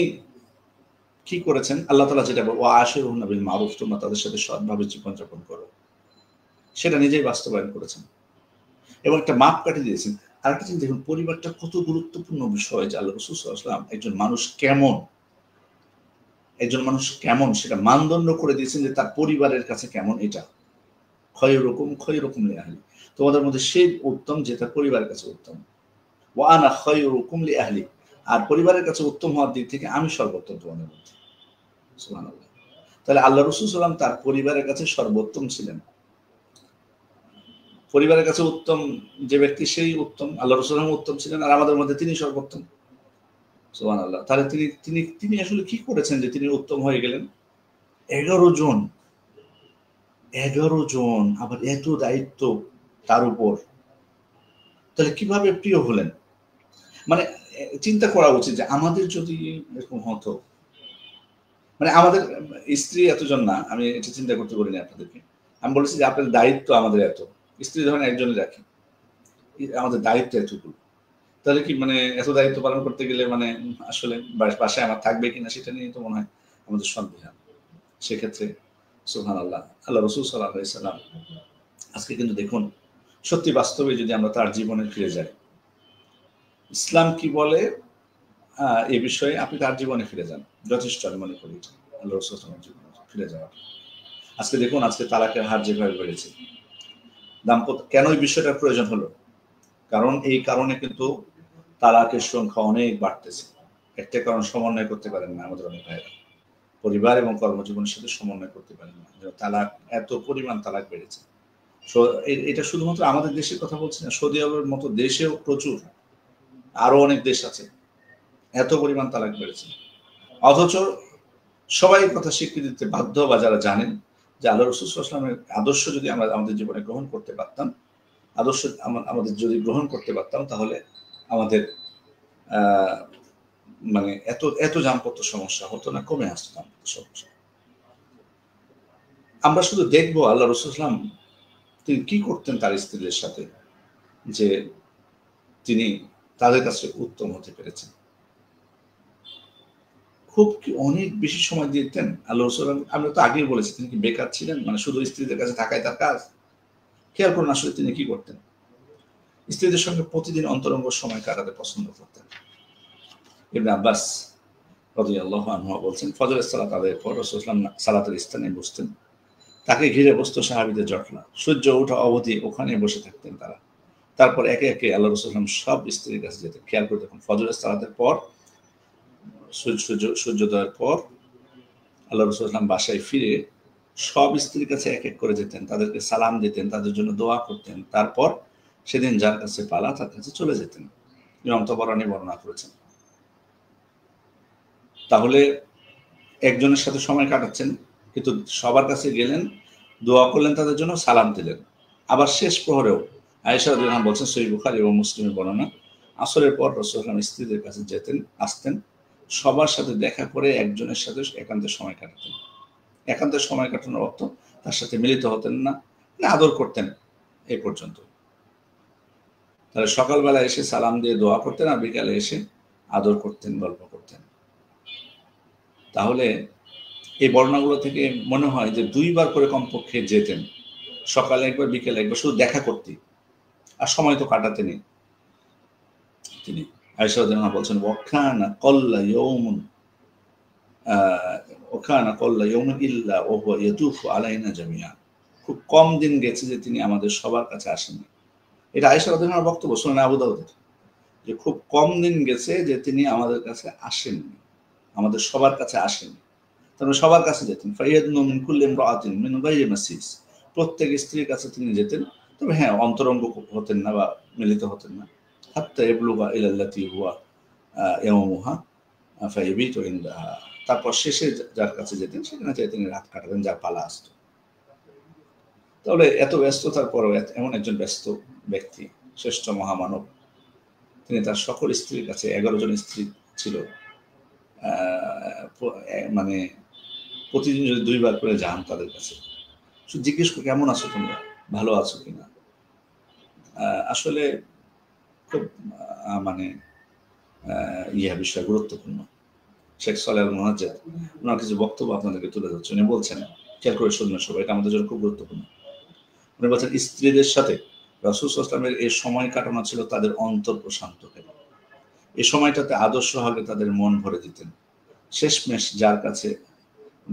কি করেছেন? আল্লাহ তাআলা যেটা বলেন, ওয়া আশিরুহুন্না বিল মারুফ, তোমরা তাদের সাথে সৎভাবে জীবনযাপন করো, সেটা নিজেই বাস্তবায়ন করেছেন এবং একটা মাপকাঠি দিয়েছেন। আরেকটা জিনিস দেখুন, পরিবারটা কত গুরুত্বপূর্ণ বিষয় যে আল্লাহ রাসূল সাল্লাল্লাহু আলাইহি ওয়াসাল্লাম একজন মানুষ কেমন সেটা মানদণ্ড করে দিয়েছেন যে তার পরিবারের কাছে কেমন। এটা খয়রুকুম লিআহলি, তোমাদের মধ্যে সে উত্তম যে তার পরিবারের কাছে উত্তম। ওয়া আনা খয়রুকুম লিআহলি, আর পরিবারের কাছে উত্তম হওয়ার দিক থেকে আমি সর্বোত্তম তোমাদের মধ্যে। সুবহানাল্লাহ। তাহলে আল্লাহ রাসূল সাল্লাল্লাহু আলাইহি ওয়াসাল্লাম তার পরিবারের কাছে সর্বোত্তম ছিলেন। পরিবারের কাছে উত্তম যে ব্যক্তি সেই উত্তম, আল্লাহ রাসূল সাল্লাল্লাহু আলাইহি ওয়াসাল্লাম উত্তম ছিলেন, আর আমাদের মধ্যে তিনি সর্বোত্তম। সুবহানাল্লাহ। তাহলে তিনি আসলে কি করেছেন যে তিনি উত্তম হয়ে গেলেন? 11 জন, আবার এত দায়িত্ব তার উপর, তাহলে কিভাবে প্রিয় হলেন? মানে চিন্তা করা উচিত যে আমাদের যদি এরকম হতো, মানে আমাদের স্ত্রী এতজন না, আমি এটা চিন্তা করতে বলিনি আপনাদেরকে, আমি বলেছি যে আপনাদের দায়িত্ব আমাদের এত, স্ত্রী ধরেন একজনই রাখি, আমাদের দায়িত্ব এতটুকু, তাহলে কি মানে এত দায়িত্ব পালন করতে গেলে মানে আসলে বাসায় আমার থাকবে কিনা সেটা নিয়ে তো মনে হয় আমাদের সন্দেহান। সেক্ষেত্রে সুবহানাল্লাহ, আল্লাহ রাসূল সাল্লাল্লাহু আলাইহি ওয়াসাল্লাম আজকে কিন্তু দেখুন, সত্যি বাস্তবে যদি আমরা তার জীবনে ফিরে যাই, ইসলাম কি বলে এই বিষয়ে আপনি তার জীবনে ফিরে যান, যথেষ্ট আমি মনে করি আল্লাহ রাসূল সাল্লাল্লাহু আলাইহি ওয়াসাল্লামের জীবনে ফিরে যাওয়া। আজকে দেখুন, আজকে তালাকের হার যেভাবে বেড়েছে, দাম্পত্য কেন এই বিষয়টার প্রয়োজন হলো? কারণ এই কারণে কিন্তু তালাকের সংখ্যা অনেক বাড়তেছে। একটা কারণ সমন্বয় করতে পারেন না আমাদের অনেক ভাইয়েরা, পরিবার এবং কর্মজীবনের সাথে সমন্বয় করতে পারেন না। তালাক, এত পরিমাণ তালাক বেড়েছে। এটা শুধুমাত্র আমাদের দেশের কথা বলছি না, সৌদি আরবের মতো দেশেও প্রচুর, আরো অনেক দেশ আছে, এত পরিমাণ তালাক বেড়েছে। অথচ সবাই কথা স্বীকৃতি দিতে বাধ্য, বা যারা জানেন যে আল্লাহ রাসূল সাল্লাল্লাহু আলাইহি ওয়াসাল্লামের আদর্শ যদি আমরা আমাদের জীবনে গ্রহণ করতে পারতাম, আদর্শ আমাদের যদি গ্রহণ করতে পারতাম, তাহলে আমাদের মানে এত এত দাম্পত্য সমস্যা হতো না, কমে আসতো দাম্পত্য সমস্যা। আমরা শুধু দেখবো আল্লাহ রাসূল সাল্লাল্লাহু আলাইহি ওয়াসাল্লাম তিনি কি করতেন তার স্ত্রীদের সাথে, যে তিনি তাদের কাছে উত্তম হতে পেরেছেন। খুব অনেক বেশি সময় দিতেন আল্লাহ রাসূল। আমরা তো আগেই বলেছি তিনি কি বেকার ছিলেন, মানে শুধু স্ত্রীদের কাছে থাকাই তার কাজ? খেয়াল করুন আসলে তিনি কি করতেন। স্ত্রীদের সঙ্গে প্রতিদিন অন্তরঙ্গ সময় কাটাতে পছন্দ করতেন। ইবনে আব্বাস রাদিয়াল্লাহু আনহু বলছেন, ফজরের সালাত আদায়ের পর রাসূল সাল্লাল্লাহু আলাইহি ওয়াসাল্লাম সালাতের স্থানে বসতেন, তাকে ঘিরে বসত সাহাবীদের জটলা। সূর্য ওঠা অবধি ওখানে বসে থাকতেন তারা। তারপর একে একে আল্লাহ রাসূল সাল্লাল্লাহু আলাইহি ওয়াসাল্লাম সব স্ত্রীর কাছে যেতেন। খেয়াল করে দেখুন, ফজরের সালাতের পর, সূর্যোদয়ের পর আল্লাহ রাসূল সাল্লাল্লাহু আলাইহি ওয়াসাল্লাম বাসায় ফিরে সব স্ত্রীর কাছে এক এক করে যেতেন, তাদেরকে সালাম দিতেন, তাদের জন্য দোয়া করতেন। তারপর সেদিন যার কাছে পালা তার কাছে চলে যেতেন। ইমাম তাবরানী বর্ণনা করেছেন। তাহলে একজনের সাথে সময় কাটাচ্ছেন, কিন্তু সবার কাছে গেলেন, দোয়া করলেন, তাদের জন্য সালাম দিলেন। আবার শেষ প্রহরেও আয়েশা রাদিয়াল্লাহু আনহা বলছেন, সহিহ বুখারী এবং মুসলিমের বর্ণনা, আসরের পর রাসূল সাল্লাল্লাহু আলাইহি ওয়াসাল্লাম স্ত্রীদের কাছে যেতেন, আসতেন, সবার সাথে দেখা করে একজনের সাথে একান্তে সময় কাটাতেন। একান্তে সময় কাটানোর অর্থ তার সাথে মিলিত হতেন না, আদর করতেন এই পর্যন্ত। তাহলে সকালবেলা এসে সালাম দিয়ে দোয়া করতেন, আর বিকালে এসে আদর করতেন, গল্প করতেন। তাহলে এই বর্ণনাগুলো থেকে মনে হয় যে 2 বার করে কমপক্ষে যেতেন, সকালে একবার বিকেলে একবার, শুধু দেখা করতে, আর সময় তো কাটাতে নেই। তিনি আয়েশা রাদিয়াল্লাহু আনহা বলছেন, ওয়াকানা ক্বাল্লা ইয়াউমুন ওয়াকানা ক্বাল্লা ইয়াউমুন ইল্লা ওয়া হুয়া ইয়াতুফু আলাইনা জামিআ। খুব কম দিন গেছে যে তিনি আমাদের সবার কাছে আসেননি। এটা আয়েশা রাদিয়াল্লাহু আনহার বক্তব্য, সুনান আবু দাউদের, যে খুব কম দিন গেছে যে তিনি আমাদের কাছে আসেননি, আমাদের সবার কাছে আসেননি। তারপরে সবার কাছে যেতেন। ফাইয়াদনু মিন কুল্লি ইমরাআতিন মিন গায়রি মাসিস, প্রত্যেক স্ত্রীর কাছে তিনি যেতেন, তবে হ্যাঁ অন্তরঙ্গ হতেন না বা মিলিত হতেন না। হাত্তা ইয়াবলুগা ইলাল্লাতী হুয়া ইয়াওমুহা ফায়াবিতু ইনদাহা। তারপর শেষে যার কাছে যেতেন সেখানে যেয়ে তিনি রাত কাটাতেন, যার পালা আসতো। তাহলে এত ব্যস্ততার পরেও এমন একজন ব্যস্ত ব্যক্তি, শ্রেষ্ঠ মহামানব, তিনি তার সকল স্ত্রীর কাছে, 11 জন স্ত্রী ছিল, মানে প্রতিদিন যদি 2 বার করে যান তাদের কাছে, জিজ্ঞেস করে কেমন আছো তোমরা, ভালো আছো কিনা। আসলে খুব মানে বিষয় গুরুত্বপূর্ণ। শেখ সালেহ আল মুহাজ্জেদ ওনার কিছু বক্তব্য আপনাদেরকে তুলে ধরছেন। উনি বলছেন, খেয়াল করে শুনবেন সবাই, এটা আমাদের জন্য খুব গুরুত্বপূর্ণ। উনি বলছেন, স্ত্রীদের সাথে রাসূল সাল্লাল্লাহু আলাইহি ওয়াসাল্লামের এই সময় কাটানো ছিল তাদের অন্তর প্রশান্তকারী। এই সময়টাতে আদর্শ ভাবে তাদের মন ভরে দিতেন। শেষমেশ যার কাছে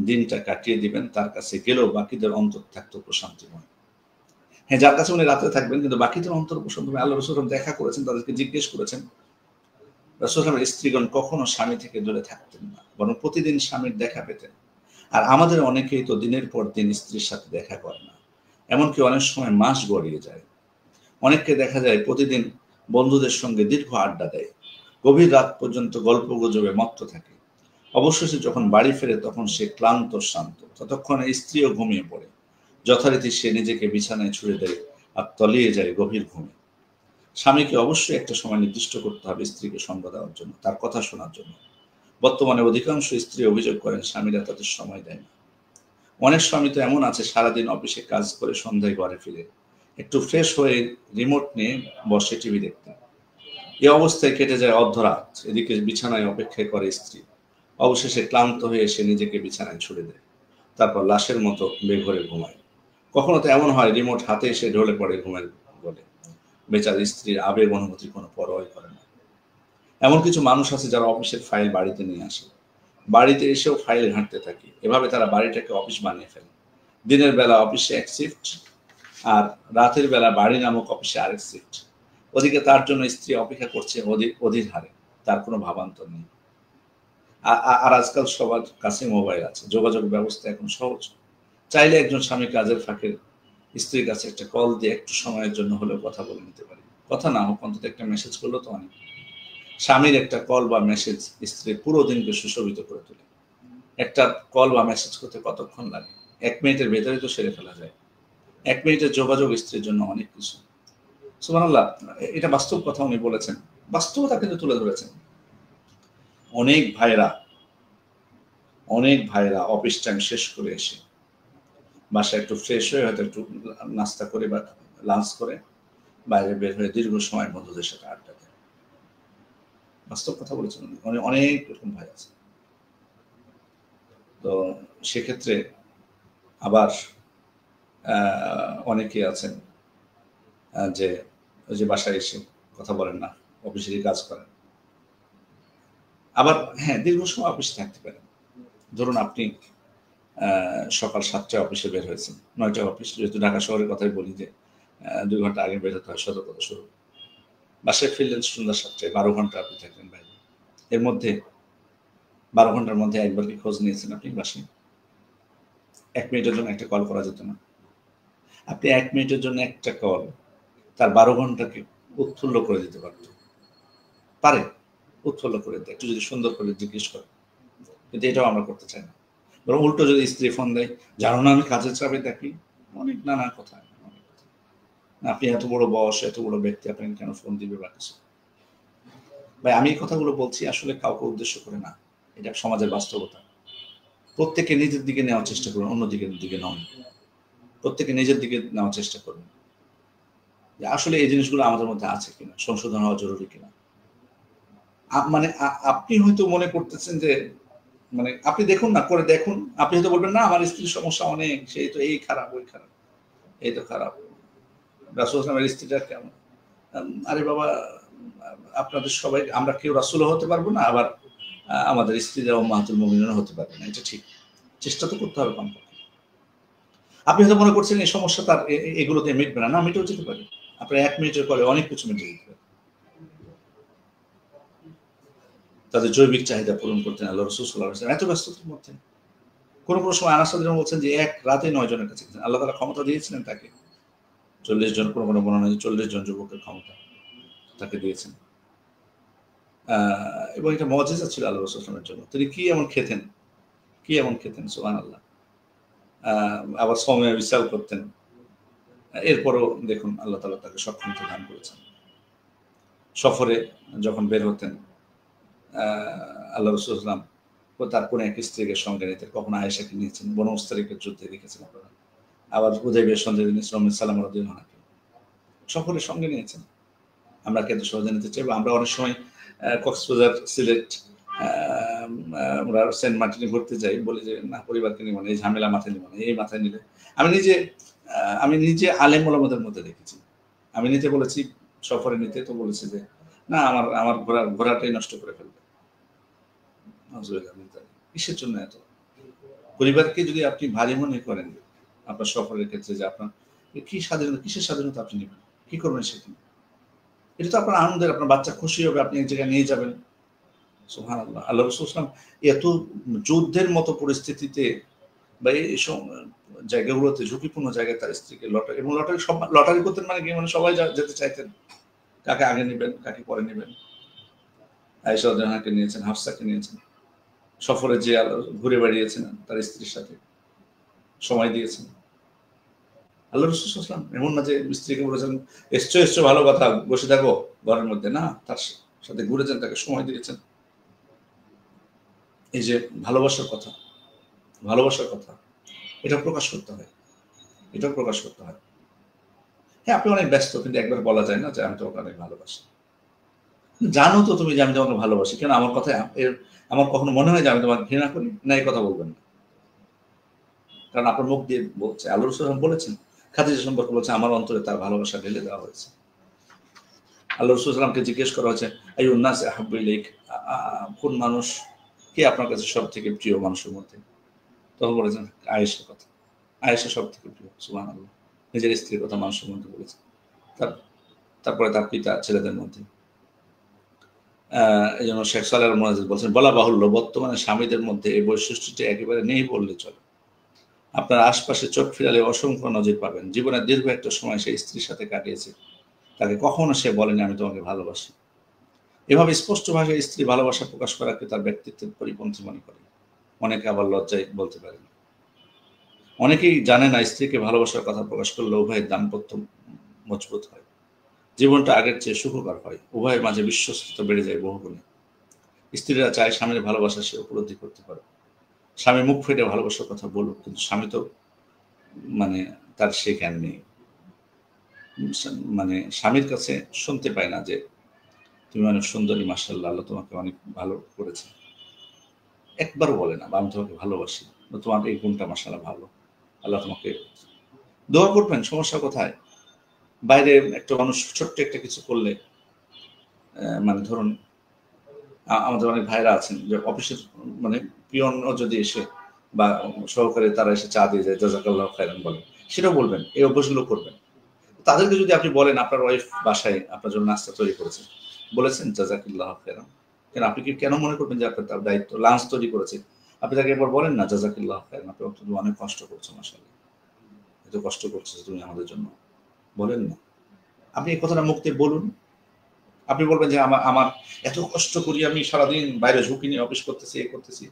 দিনটা কাটিয়ে দিবেন তার কাছে গেলেও বাকিদের অন্তর থাকতো প্রশান্তিময়। হ্যাঁ, যার কাছে উনি রাতে থাকবেন, কিন্তু বাকিদের অন্তর প্রশান্তিময়। আল্লাহ রাসূল দেখা করেছেন, তাদেরকে জিজ্ঞেস করেছেন। রাসূল সাল্লাল্লাহু স্ত্রীগণ কখনো স্বামী থেকে দূরে থাকতেন না, বরং প্রতিদিন স্বামীর দেখা পেতেন। আর আমাদের অনেকেই তো দিনের পর দিন স্ত্রীর সাথে দেখা করে না, এমনকি অনেক সময় মাস গড়িয়ে যায়। অনেককে দেখা যায় প্রতিদিন বন্ধুদের সঙ্গে দীর্ঘ আড্ডা দেয়, গভীর রাত পর্যন্ত গল্প গুজবে মত্ত থাকে। অবশেষে যখন বাড়ি ফেরে তখন সে ক্লান্ত শান্ত, ততক্ষণে স্ত্রীও ঘুমিয়ে পড়ে। যথারীতি সে নিজেকে বিছানায় ছুড়ে দেয় আর তলিয়ে যায় গভীর ঘুমে। স্বামীকে অবশ্যই একটা সময় নির্দিষ্ট করতে হবে স্ত্রীকে সঙ্গ দেওয়ার জন্য, তার কথা শোনার জন্য। বর্তমানে অধিকাংশ স্ত্রী অভিযোগ করেন স্বামীরা তাদের সময় দেয় না। অনেক স্বামী তো এমন আছে, সারাদিন অফিসে কাজ করে সন্ধ্যায় ঘরে ফিরে একটু ফ্রেশ হয়ে রিমোট নিয়ে বসে টিভি দেখতে। এই অবস্থায় কেটে যায় অর্ধরাত, এদিকে বিছানায় অপেক্ষায় করে স্ত্রী। অবশেষে ক্লান্ত হয়ে এসে নিজেকে বিছানায় ছুড়ে দেয়, তারপর লাশের মতো বেঘরে ঘুমায়। কখনো তো এমন হয় রিমোট হাতে এসে ঢলে পড়ে ঘুমের বলে। বেচার স্ত্রীর আবেগ অনুভূতির কোনো পরোয়াই করে না। এমন কিছু মানুষ আছে যারা অফিসের ফাইল বাড়িতে নিয়ে আসে, বাড়িতে এসেও ফাইল ঘাঁটতে থাকে। এভাবে তারা বাড়িটাকে অফিস বানিয়ে ফেলে। দিনের বেলা অফিসে এক শিফট, আর রাতের বেলা বাড়ি নামক অফিসে আরেক শিফট। ওদিকে তার জন্য স্ত্রী অপেক্ষা করছে অধীর হারে, তার কোনো ভাবান্তর নেই। আর আজকাল সবার কাছে মোবাইল আছে, যোগাযোগ ব্যবস্থা এখন সহজ। চাইলে একজন স্বামী কাজের ফাঁকে স্ত্রীর কাছে একটা কল দিয়ে একটু সময়ের জন্য হলেও কথা বলে নিতে পারে। কথা না হোক, অন্তত একটা মেসেজ করলো তো অনেক। স্বামীর একটা কল বা মেসেজ স্ত্রীর পুরো দিনকে সুশোভিত করে তোলে। একটা কল বা মেসেজ করতে কতক্ষণ লাগে? 1 মিনিটের ভেতরে তো সেরে ফেলা যায়। 1 মিনিটের যোগাযোগ স্ত্রীর জন্য অনেক কিছু। সুবহানাল্লাহ, এটা বাস্তব কথা উনি বলেছেন, বাস্তবতা কিন্তু তুলে ধরেছেন। অনেক ভাইরা অফিস টাইম শেষ করে এসে বাসায় একটু ফ্রেশ হয়ে হয়তো একটু নাস্তা করে বা লাঞ্চ করে বাইরে বের হয়ে দীর্ঘ সময় বন্ধুদের সাথে আড্ডা দেয়। বাস্তব কথা বলেছেন উনি, অনেক রকম ভাই আছে। তো সেক্ষেত্রে আবার অনেকে আছেন যে ওই যে বাসায় এসে কথা বলেন না, অফিসেরই কাজ করেন। আবার হ্যাঁ, দীর্ঘ সময় অফিসে থাকতে পারেন। ধরুন আপনি সকাল 7টায় অফিসে বের হয়েছেন, 9টায় অফিস, যেহেতু ঢাকা শহরের কথাই বলি যে 2 ঘন্টা আগে বের হতে হয়, সতর্কতা শুরু। বাসায় ফিরলেন সন্ধ্যা 7টায়, 12 ঘন্টা আপনি থাকলেন বাইরে। এর মধ্যে 12 ঘন্টার মধ্যে একবার কি খোঁজ নিয়েছেন আপনি বাসায়? 1 মিনিটের জন্য একটা কল করা যেত না? আপনি 1 মিনিটের জন্য একটা কল তার 12 ঘন্টাকে উৎফুল্ল করে দিতে পারে, উৎফুল্ল করে দেয়, একটু যদি সুন্দর করে জিজ্ঞেস করে। কিন্তু এটাও আমরা করতে চাই না। বরং উল্টো যদি স্ত্রী ফোন দেয়, জানো না আমি কাজের চাপে থাকি, অনেক নানা কথা। আপনি এত বড় বস, এত বড় ব্যক্তি, আপনাকে কেন ফোন দিবে বা কিছু? ভাই, আমি এই কথাগুলো বলছি আসলে কাউকে উদ্দেশ্য করে না, এটা সমাজের বাস্তবতা। প্রত্যেকে নিজের দিকে নেওয়ার চেষ্টা করুন, অন্য দিকে নয়। প্রত্যেকে নিজের দিকে নেওয়ার চেষ্টা করুন যে আসলে এই জিনিসগুলো আমাদের মধ্যে আছে কিনা, সংশোধন হওয়া জরুরি কিনা। মানে আপনি হয়তো মনে করতেছেন যে, মানে আপনি দেখুন না, করে দেখুন। আপনি হয়তো বলবেন না আমার স্ত্রীর সমস্যা অনেক, সেই তো এই খারাপ ওই খারাপ, এই তো খারাপ, রাসূল সাল্লাল্লাহু স্ত্রীটা কেমন? আরে বাবা, আপনাদের সবাই, আমরা কেউ রাসূলও হতে পারবো না, আবার আমাদের স্ত্রীরা উম্মাহাতুল মুমিনিনও হতে পারবে না, এটা ঠিক। চেষ্টা তো করতে হবে কমপক্ষে। আপনি হয়তো মনে করছেন এই সমস্যা তার এগুলোতে মিটবে না, মিটেও যেতে পারে। আপনার 1 মিনিটের কলে অনেক কিছু মিটে যেতে পারে। তাদের জৈবিক চাহিদা পূরণ করতেন আল্লাহ রাসূল সাল্লাল্লাহু আলাইহি ওয়াসাল্লাম এত ব্যস্ততার মধ্যে। কোনো সময় আনাস রাদিয়াল্লাহু আনহু বলছেন যে এক রাতে 9 জনের কাছে গেছেন। আল্লাহ তাআলা ক্ষমতা দিয়েছিলেন তাকে। 40 জন, কোনো বর্ণনায় 40 জন যুবকের ক্ষমতা তাকে দিয়েছেন। এবং এটা মুজিজা ছিল আল্লাহ রাসূল সাল্লাল্লাহু আলাইহি ওয়াসাল্লামের জন্য। তিনি কি এমন খেতেন সুবহানাল্লাহ। আবার সময়ে বিশাল করতেন। এরপরও দেখুন আল্লাহ তাআলা তাকে সক্ষমতা দান করেছেন। সফরে যখন বের হতেন আল্লাহ রাসূল সাল্লাল্লাহু আলাইহি ওয়াসাল্লাম তার কোন এক স্ত্রীকে সঙ্গে নিতেন। কখনো আয়েশাকে নিয়েছেন, বনু মুস্তালিকের যুদ্ধে দেখেছেন আপনারা। আবার হুদায়বিয়ার সন্ধে নিয়েছেন উম্মে সালামা রাদিয়াল্লাহু আনহাকে, সফরে সঙ্গে নিয়েছেন। আমরা কি এত সহজে নিতে চাইবো? আমরা অনেক সময় কক্সবাজার, সিলেট, আমরা সেন্ট মার্টিনে ঘুরতে যাই, বলি যে না পরিবারকে নিব না, এই ঝামেলা মাথায় নিব না, এই মাথায় নিলে। আমি নিজে আলেম ওলামাদের মধ্যে দেখেছি। আমি নিজে বলেছি সফরে নিতে, তো বলেছি যে না আমার ঘোরাটাই নষ্ট করে ফেলবে। কিসের জন্য এত? পরিবারকে যদি আপনি ভারী মনে করেন আপনার সফরের ক্ষেত্রে, যে আপনার কিসের স্বাধীনতা আপনি নেবেন, কি করবেন সেখানে? এটা তো আপনার আনন্দের, আপনার বাচ্চা খুশি হবে, আপনি এক জায়গায় নিয়ে যাবেন। সুবহানাল্লাহ। আল্লাহ রাসূল সাল্লাল্লাহু আলাইহি ওয়াসাল্লাম এত যুদ্ধের মতো পরিস্থিতিতে বা এই জায়গাগুলোতে, ঝুঁকিপূর্ণ জায়গায় তার স্ত্রীকে লটারি করতেন, মানে কি, মানে সবাই যেতে চাইতেন, কাকে আগে নেবেন, কাকে পরে নেবেন। আয়েশা রাদিয়াল্লাহু আনহাকে নিয়েছেন, হাফসাকে নিয়েছেন। সফরে যে ঘুরে বেড়িয়েছেন তার স্ত্রীর সাথে, সময় দিয়েছেন। আল্লাহ রাসূল সাল্লাল্লাহু আলাইহি ওয়াসাল্লাম এমন না যে স্ত্রীকে বলেছেন এসছো ভালো কথা, বসে থাকো ঘরের মধ্যে, না, তার সাথে ঘুরেছেন, তাকে সময় দিয়েছেন। এই যে ভালোবাসার কথা, এটা প্রকাশ করতে হয়, হ্যাঁ, আপনি অনেক ব্যস্ত, কিন্তু একবার বলা যায় না যে আমি তোমাকে অনেক ভালোবাসি। জানো তো তুমি যে আমি তোমাকে ভালোবাসি, কেন আমার কথা আমার কখনো মনে হয় যে আমি তোমাকে ঘৃণা করি? না, এই কথা বলবেন না, কারণ আপনার মুখ দিয়ে বলছে। আল্লাহ রাসূল সাল্লাল্লাহু আলাইহি ওয়াসাল্লাম বলেছেন, খাদিজা সম্পর্কে বলছেন, আমার অন্তরে তার ভালোবাসা ঢেলে দেওয়া হয়েছে। আল্লাহ রাসূল সাল্লাল্লাহু আলাইহি ওয়াসাল্লামকে জিজ্ঞেস করা হয়েছে, আইয়ুন নাসি আহাব্বু ইলাইক, কোন মানুষ কে আপনার কাছে সবথেকে প্রিয় মানুষের মধ্যে? তখন বলেছেন আয়েশার কথা। আয়েশা সব থেকে প্রিয়, সুবহানাল্লাহ। নিজের স্ত্রীর কথা মানুষের মধ্যে বলেছে, তারপরে তার পিতা ছেলেদের মধ্যে। এই জন্য শেখ সালেহ আল মুনাজ্জির বলছেন, বলা বাহুল্য বর্তমানে স্বামীদের মধ্যে এই বৈশিষ্ট্যটি একেবারে নেই বললে চলে। আপনার আশপাশে চোখ ফিরালে অসংখ্য নজির পাবেন। জীবনের দীর্ঘ একটা সময় সে স্ত্রীর সাথে কাটিয়েছে, তাকে কখনো সে বলেনি আমি তোমাকে ভালোবাসি। এভাবে স্পষ্ট ভাষায় স্ত্রী ভালোবাসা প্রকাশ করাকে তার ব্যক্তিত্বের পরিপন্থী মনে করে। অনেকে আবার লজ্জায় বলতে পারেন। অনেকেই জানে না স্ত্রীকে ভালোবাসার কথা প্রকাশ করলে উভয়ের দাম্পত্য মজবুত হয়, জীবনটা আগের চেয়ে সুখকর হয়, উভয়ের মাঝে বিশ্বস্ততা বেড়ে যায় বহুগুণে। স্ত্রীরা চায় স্বামীর ভালোবাসা সে উপলব্ধি করতে পারে। স্বামী মুখ ফেটে ভালোবাসার কথা বলুক, কিন্তু স্বামী তো তার সে জ্ঞান নেই। স্বামীর কাছে শুনতে পায় না যে তুমি অনেক সুন্দরী, মাশাআল্লাহ, আল্লাহ তোমাকে অনেক ভালো করেছে। একবারও বলে না আমি তোমাকে ভালোবাসি, তোমার এই গুণটা মাশাআল্লাহ ভালো, আল্লাহ তোমাকে। দোয়া করবেন, সমস্যা কোথায়? বাইরে একটা মানুষ ছোট্ট একটা কিছু করলে, ধরুন আমাদের অনেক ভাইরা আছেন যে অফিসের পিয়নও যদি এসে বা সহকারী তারা এসে চা দিয়ে যায়, জাযাকাল্লাহু খাইরান বলেন, সেটাও বলবেন, এই অভ্যাসগুলো করবেন। তাদেরকে যদি আপনি বলেন আপনার ওয়াইফ বাসায় আপনার জন্য নাস্তা তৈরি করেছে, বলেছেন জাযাকাল্লাহু খাইরান, কেন আপনি কেন মনে করবেন যে আপনার তার দায়িত্ব লাঞ্চ তৈরি করেছে, আপনি তাকে একবার বলেন না জাযাকাল্লাহু খাইরান, আপনি অনেক কষ্ট করছো, মাশাআল্লাহ, এত কষ্ট করছো তুমি আমাদের জন্য, বলেন না? আপনি এই কথাটা মুখ দিয়ে বলুন। আপনি বলবেন যে আমার এত কষ্ট করি, আমি সারাদিন বাইরে ঝুঁকি নিয়ে অফিস করতেছি, এই করতেছি,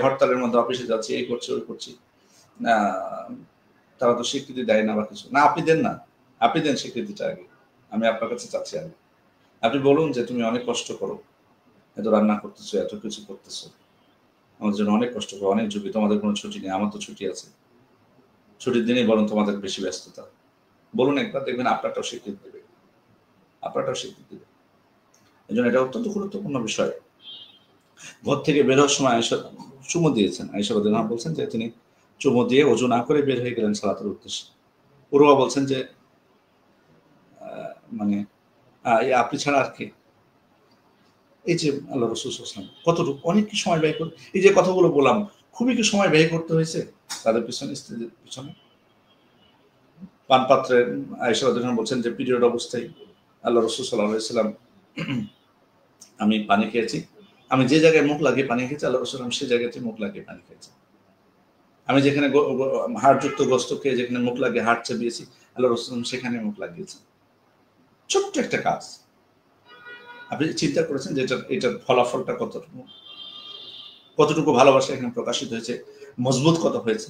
হরতালের মধ্যে অফিসে যাচ্ছি, এই করছি ওই করছি, তারা তো স্বীকৃতি দেয় না বা কিছু না। আপনি দেন না, আপনি দেন স্বীকৃতিটা আগে, আমি আপনার কাছে চাচ্ছি আগে। আপনি বলুন যে তুমি অনেক কষ্ট করো, এত রান্না করতেছো, এত কিছু করতেছো, আমাদের জন্য অনেক কষ্ট করো, অনেক ঝুঁকি, তোমাদের কোনো ছুটি নেই, আমার তো ছুটি আছে, ছুটির দিনেই বরং তোমাদের বেশি ব্যস্ততা। বলুন একবার, দেখবেন আপনারটাও স্বীকৃতি দেবে, আপনারটাও স্বীকৃতি দেবে। এই জন্য এটা অত্যন্ত গুরুত্বপূর্ণ বিষয়। ঘর থেকে বের হওয়ার সময় আয়েশা চুমু দিয়েছেন, আয়েশা রাদিয়াল্লাহু আনহা বলছেন যে তিনি চুমু দিয়ে ওযু না করে বের হয়ে গেলেন সালাতের উদ্দেশ্যে। উরওয়া বলছেন যে আপনি ছাড়া আর কে? এই যে আল্লাহ রাসূল সাল্লাল্লাহু আলাইহি ওয়াসাল্লাম কতটুকু অনেক কি সময় ব্যয় করে, এই যে কথাগুলো বললাম, খুবই কি সময় ব্যয় করতে হয়েছে তাদের পিছনে, স্ত্রীদের পিছনে। পানপাত্রে আয়েশা রাদিয়াল্লাহু আনহা বলছেন যে পিরিয়ড অবস্থায় আল্লাহ রাসূল সাল্লাল্লাহু আলাইহি ওয়াসাল্লাম, আমি পানি খেয়েছি, আমি যে জায়গায় মুখ লাগিয়ে পানি খেয়েছি, আল্লাহ রাসূল সেই জায়গাতে মুখ লাগিয়ে পানি খেয়েছি। আমি যেখানে হাড়যুক্ত গোস্ত খেয়ে যেখানে মুখ লাগিয়ে হাড় চেপিয়েছি, আল্লাহ রাসূল সেখানে মুখ লাগিয়েছি। ছোট্ট একটা কাজ, আপনি চিন্তা করেছেন যে এটার ফলাফলটা কতটুকু ভালোবাসা এখানে প্রকাশিত হয়েছে, মজবুত কত হয়েছে।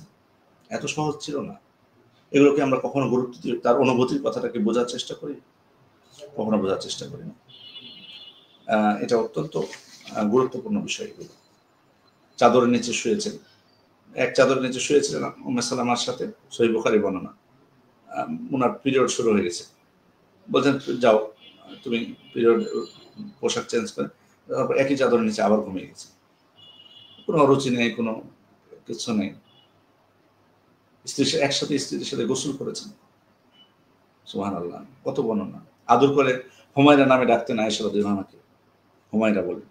এত সহজ ছিল না। এগুলোকে আমরা কখনো গুরুত্ব দিই, তার অনুভূতির কথাটাকে বোঝার চেষ্টা করি, কখনো বোঝার চেষ্টা করি না। এটা অত্যন্ত গুরুত্বপূর্ণ বিষয়। এগুলো চাদরের নিচে শুয়েছেন, এক চাদরের নিচে শুয়েছিলেন উম্মে সালামার সাথে, সহিহ বুখারী বর্ণনা। ওনার পিরিয়ড শুরু হয়ে গেছে, বলছেন যাও তুমি পিরিয়ড পোশাক চেঞ্জ করে, একই চাদরের নিচে আবার ঘুমিয়ে গেছে। কোনো অরুচি নেই, কোনো কিছু নেই। একসাথে স্ত্রীদের সাথে গোসল করেছেন, সুবহানাল্লাহ, কত বর্ণনা। আদর করে হুমায়রা নামে ডাকতেন আয়েশা রাদিয়াল্লাহু আনহাকে, হুমায়রা বলে।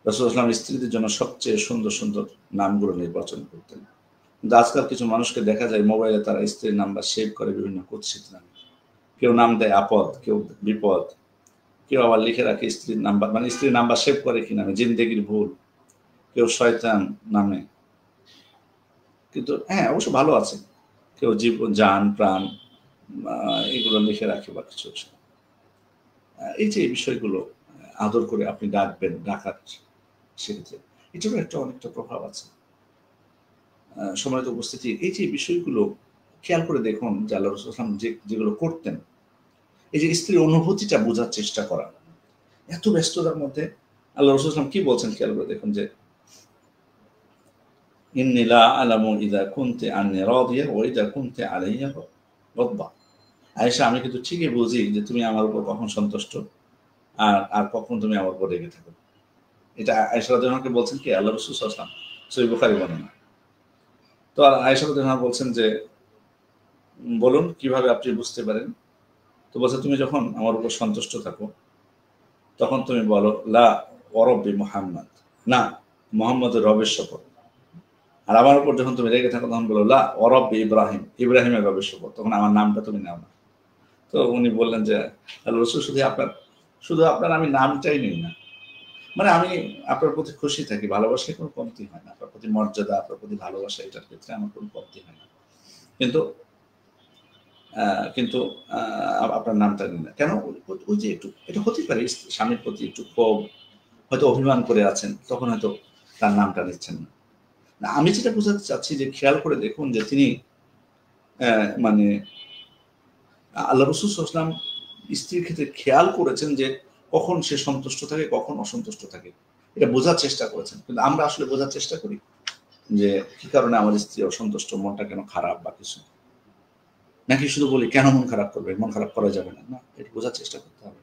রাসূল সাল্লাল্লাহু আলাইহি ওয়াসাল্লাম স্ত্রীদের জন্য সবচেয়ে সুন্দর সুন্দর নামগুলো নির্বাচন করতেন। কিন্তু আজকাল কিছু মানুষকে দেখা যায় মোবাইলে তারা স্ত্রীর নাম্বার সেভ করে বিভিন্ন কুৎসিত নামে। কেউ নাম দেয় আপদ, কেউ বিপদ, কেউ আবার লিখে রাখে স্ত্রীর নাম্বার, স্ত্রীর নাম্বার সেভ করে কি নামে, জিন্দেগির ভুল, কেউ শয়তান নামে। কিন্তু হ্যাঁ, অবশ্য ভালো আছে, কেউ জীবন, জান, প্রাণ এগুলো লিখে রাখে বা কিছু। এই যে বিষয়গুলো আদর করে আপনি ডাকবেন, ডাকার সেক্ষেত্রে এটারও একটা অনেকটা প্রভাব আছে। সম্মানিত উপস্থিতি, এই যে বিষয়গুলো খেয়াল করে দেখুন যে আল্লাহ রাসূল সাল্লাল্লাহু আলাইহি ওয়াসাল্লাম যেগুলো করতেন, এই যে স্ত্রীর অনুভূতিটা বোঝার চেষ্টা করা, এত ব্যস্ততার মধ্যে আল্লাহ রাসূল সাল্লাল্লাহু আলাইহি ওয়াসাল্লাম কি বলছেন খেয়াল করে দেখুন যে ইন্নী লা আ'লামু ইযা কুনতি আন্নী রাদিয়া ওয়া ইযা কুনতি আলাইয়া গাদবা। আয়েশা, আমি কিন্তু ঠিকই বুঝি যে তুমি আমার উপর কখন সন্তুষ্ট আর কখন তুমি আমার উপর রেগে থাকো। এটা আয়েশা রাদিয়াল্লাহু আনহাকে বলছেন কি আল্লাহ রাসূল সাল্লাল্লাহু আলাইহি ওয়াসাল্লাম, সহিহ বুখারী বর্ণনা। তো আয়েশা রাদিয়াল্লাহু আনহা বলছেন যে বলুন কিভাবে আপনি বুঝতে পারেন? তো বলছে তুমি যখন আমার উপর সন্তুষ্ট থাকো তখন তুমি বলো লা ওয়া রাব্বি মুহাম্মদ, না মুহাম্মদের রবের শপথ। আর আমার উপর যখন তুমি রেগে থাকো তখন বলো লা ওরব ইব্রাহিম, ইব্রাহিমের রবের শপথ, তখন আমার নামটা তুমি নাও না। তো উনি বললেন যে রসুল শুধু আপনার আমি নামটাই নিই না, মানে আমি আপনার প্রতি খুশি থাকি, ভালোবাসায় কোনো কমতি হয় না, আপনার প্রতি মর্যাদা, আপনার প্রতি ভালোবাসা, এটার ক্ষেত্রে আমার কোনো কমতি হয় না, কিন্তু কিন্তু আপনার নামটা নিন না কেন? ওই যে একটু এটা হতে পারে স্বামীর প্রতি একটু ক্ষোভ, হয়তো অভিমান করে আছেন, তখন হয়তো তার নামটা নিচ্ছেন না। আমি যেটা বোঝাতে চাচ্ছি যে খেয়াল করে দেখুন যে তিনি মানে আল্লাহ রাসূল সাল্লাল্লাহু আলাইহি ওয়াসাল্লাম স্ত্রীর ক্ষেত্রে খেয়াল করেছেন যে কখন সে সন্তুষ্ট থাকে, কখন অসন্তুষ্ট থাকে, এটা বোঝার চেষ্টা করেছেন। কিন্তু আমরা আসলে বোঝার চেষ্টা করি যে কি কারণে আমার স্ত্রী অসন্তুষ্ট, মনটা কেন খারাপ বা কিছু, নাকি শুধু বলি কেন মন খারাপ করবে, মন খারাপ করা যাবে না, না, এটা বোঝার চেষ্টা করতে হবে।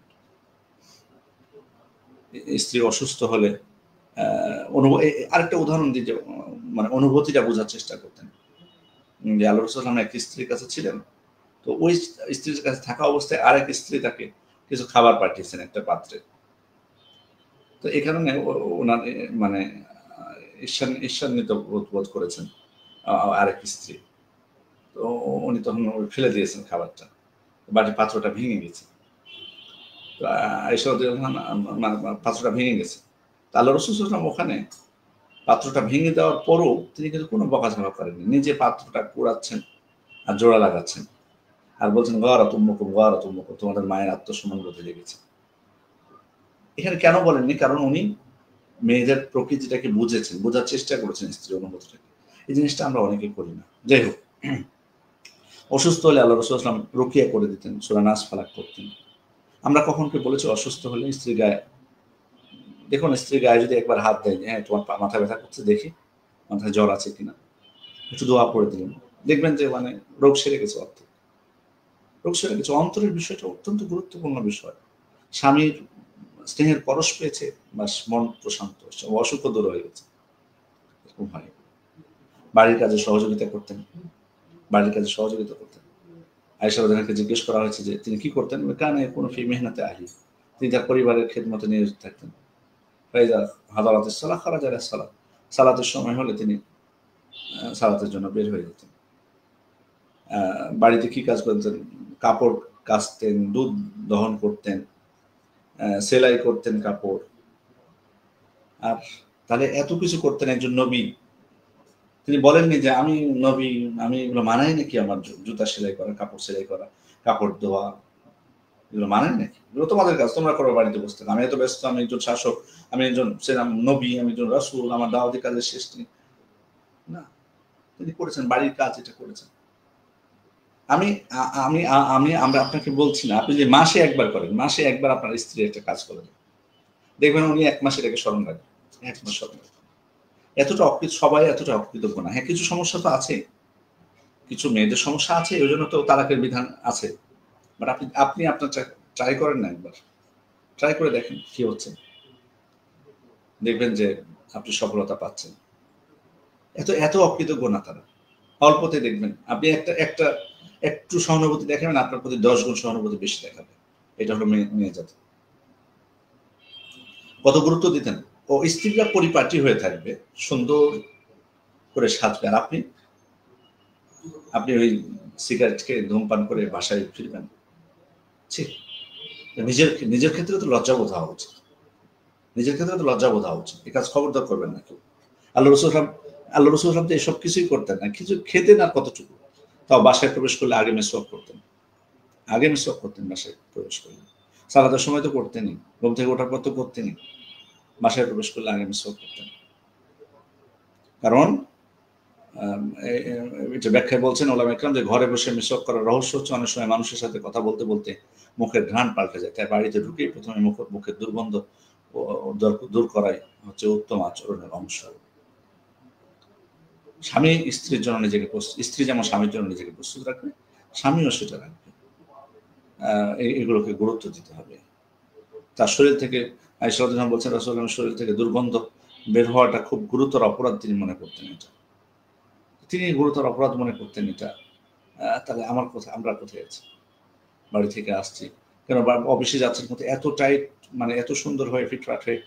স্ত্রী অসুস্থ হলে আরেকটা উদাহরণ দিই যে মানে অনুভূতিটা বোঝার চেষ্টা করতেন। যে আল্লাহ রাসূল সাল্লাল্লাহু আলাইহি ওয়াসাল্লাম এক স্ত্রীর কাছে ছিলেন, তো ওই স্ত্রীর কাছে থাকা অবস্থায় আরেক স্ত্রী তাকে কিছু খাবার পাঠিয়েছেন একটা পাত্রে। তো এই কারণে ওনার মানে ঈর্ষান্বিত বোধ করেছেন আরেক স্ত্রী। তো উনি তখন ফেলে দিয়েছেন খাবারটা, বাটি পাত্রটা ভেঙে গেছে। তো আয়েশা রাদিয়াল্লাহু আনহা পাত্রটা ভেঙে গেছে। আল্লাহ রাসূল সাল্লাল্লাহু আলাইহি ওয়াসাল্লাম ওখানে পাত্রটা ভেঙে দেওয়ার পরও তিনি কিন্তু কোনো বকাঝকা করেননি, নিজে পাত্রটা কুড়াচ্ছেন আর জোড়া লাগাচ্ছেন আর বলছেন গারাত উম্মুকুম, তোমাদের মায়ের আত্মসম্মান বোধে লেগেছে। এখানে কেন বলেননি? কারণ উনি মেয়েদের প্রকৃতিটাকে বুঝেছেন, বোঝার চেষ্টা করেছেন স্ত্রী অনুভূতিটাকে। এই জিনিসটা আমরা অনেকে করি না। যাই হোক, অসুস্থ হলে আল্লাহ রাসূল সাল্লাল্লাহু আলাইহি ওয়াসাল্লাম রুকিয়া করে দিতেন, সূরা নাস ফালাক করতেন। আমরা কখন কি বলেছি অসুস্থ হলে স্ত্রী গায়ে, দেখুন স্ত্রীর গায়ে যদি একবার হাত দেয়, হ্যাঁ তোমার মাথা ব্যথা করছে, দেখি মাথায় জ্বর আছে কিনা, একটু দোয়া করে দিলেন, দেখবেন যে মানে রোগ সেরে গেছে, রোগ সেরে গেছে। অন্তরের বিষয়টা অত্যন্ত গুরুত্বপূর্ণ বিষয়। স্বামীর স্নেহের পরশ পেয়েছে, বাস মন প্রশান্ত, অসুখ দূর হয়ে গেছে, এরকম হয়। বাড়ির কাজে সহযোগিতা করতেন, আয়েশা রাদিয়াল্লাহু আনহাকে জিজ্ঞেস করা হয়েছে যে তিনি কি করতেন, কানা ইয়াকুনু ফি মিহনাতি আহলি, তিনি তার পরিবারের খেদমতে নিয়োজিত থাকতেন। ফাইজা হাদারাতিস সালাহ খারাজা ইলা সালাত, সালাতের সময় হলে তিনি সালাতের জন্য বের হয়ে যেতেন। বাড়িতে কি কাজ করতেন? কাপড় কাচতেন, দুধ দহন করতেন, সেলাই করতেন কাপড়। আর তাহলে এত কিছু করতেন একজন নবী। তিনি বলেননি যে আমি নবী, আমি এগুলো মানাই নাকি, আমার জুতা সেলাই করা, কাপড় সেলাই করা, কাপড় ধোয়া, এগুলো মানেন নাকি? এগুলো তোমাদের কাজ, তোমরা করো বাড়িতে বসতে। আমি এত ব্যস্ত, আমি একজন শাসক, আমি একজন নবী, আমি একজন রাসূল, আমার দাওয়াতি কাজের শেষ নেই। না, তিনি করেছেন বাড়ির কাজ, এটা করেছেন। আমরা আপনাকে বলছি না, আপনি যে মাসে একবার করেন, মাসে একবার আপনার স্ত্রী একটা কাজ করেন, দেখবেন উনি 1 মাস এটাকে স্মরণ রাখবেন, 1 মাস স্মরণ রাখবেন। সবাই এতটা অকৃতজ্ঞ না। হ্যাঁ, কিছু সমস্যা তো আছে, কিছু মেয়েদের সমস্যা আছে, ওই জন্য তো তালাকের বিধান আছে। বাট আপনি আপনার ট্রাই করেন না, একবার ট্রাই করে দেখেন কি হচ্ছে, দেখবেন যে আপনি সফলতা পাচ্ছেন। এত অকৃতজ্ঞ না তারা, অল্পতে দেখবেন আপনি একটু সহানুভূতি দেখাবেন, আপনার প্রতি 10 গুণ সহানুভূতি বেশি দেখাবে। এটা হলো মেয়ে জাতি। কত গুরুত্ব দিতেন। ও স্ত্রীরা পরিপাটি হয়ে থাকবে, সুন্দর করে সাজবে, আর আপনি ওই সিগারেট খেয়ে ধূমপান করে বাসায় ফিরবেন। ঠিক, নিজের ক্ষেত্রে তো লজ্জাবোধ হওয়া উচিত, এই কাজ খবরদার করবেন না কেউ। আল্লাহ রাসূল তো এসব কিছুই করতেন না, কিছু খেতেন আর কতটুকু। তাও বাসায় প্রবেশ করলে আগে মিসওয়াক করতেন, বাসায় প্রবেশ করলে। সালাতের সময় তো করতেনই, ঘুম থেকে ওঠার পর তো করতেনই, বাসায় প্রবেশ করলে আগে মিসওয়াক করতেন। কারণ এটা ব্যাখ্যায় বলছেন ওলামা ইকরাম যে ঘরে বসে মিসওয়াক করার রহস্য হচ্ছে অনেক সময় মানুষের সাথে কথা বলতে বলতে মুখের ঘ্রাণ পাল্টে যায়, তাই বাড়িতে ঢুকেই প্রথমে মুখের দুর্গন্ধ দূর করাই হচ্ছে উত্তম আচরণের অংশ। স্বামী স্ত্রীর জন্য নিজেকে স্ত্রী যেমন স্বামীর জন্য নিজেকে প্রস্তুত রাখবে, স্বামীও সেটা রাখবে। এগুলোকে গুরুত্ব দিতে হবে। তার শরীর থেকে আয়েশা রাদিয়াল্লাহু আনহা বলছেন রাসূলুল্লাহর শরীর থেকে দুর্গন্ধ বের হওয়াটা খুব গুরুতর অপরাধ তিনি মনে করতেন। তিনি গুরুতর অপরাধ মনে করতেন এটা। তাহলে আমরা কোথায় আছি? বাড়ি থেকে আসছি কেন, অফিসে যাচ্ছেন কিন্তু এত টাইট, মানে এত সুন্দর হয়ে ফিটফাট হয়ে,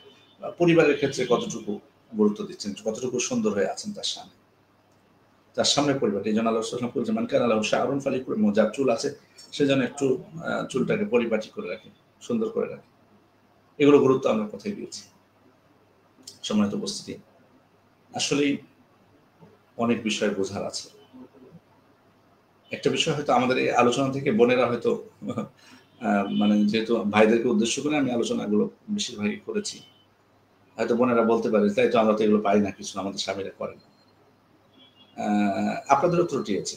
পরিবারের ক্ষেত্রে কতটুকু গুরুত্ব দিচ্ছেন, কতটুকু সুন্দর হয়ে আছেন তার সামনে, তার সামনে পরিপাটি। এই জন্য আল্লাহ রাসূল বলেছেন মান কানা লাহু শা'রুন ফালিকুম, যার চুল আছে সে যেন একটু চুলটাকে পরিপাটি করে রাখে, সুন্দর করে রাখে। এগুলো গুরুত্ব আমরা কোথায় দিয়েছি। সম্মানিত উপস্থিতি, আসলেই অনেক বিষয় বোঝার আছে। একটা বিষয় হয়তো আমাদের এই আলোচনা থেকে বোনেরা হয়তো মানে যেহেতু ভাইদেরকে উদ্দেশ্য করে আমি আলোচনাগুলো বেশিরভাগই করেছি, হয়তো বোনেরা বলতে পারে তাই তো আমরা তো এগুলো পাই না, কিছু আমাদের স্বামীরা করেন। আপনাদেরও ত্রুটি আছে,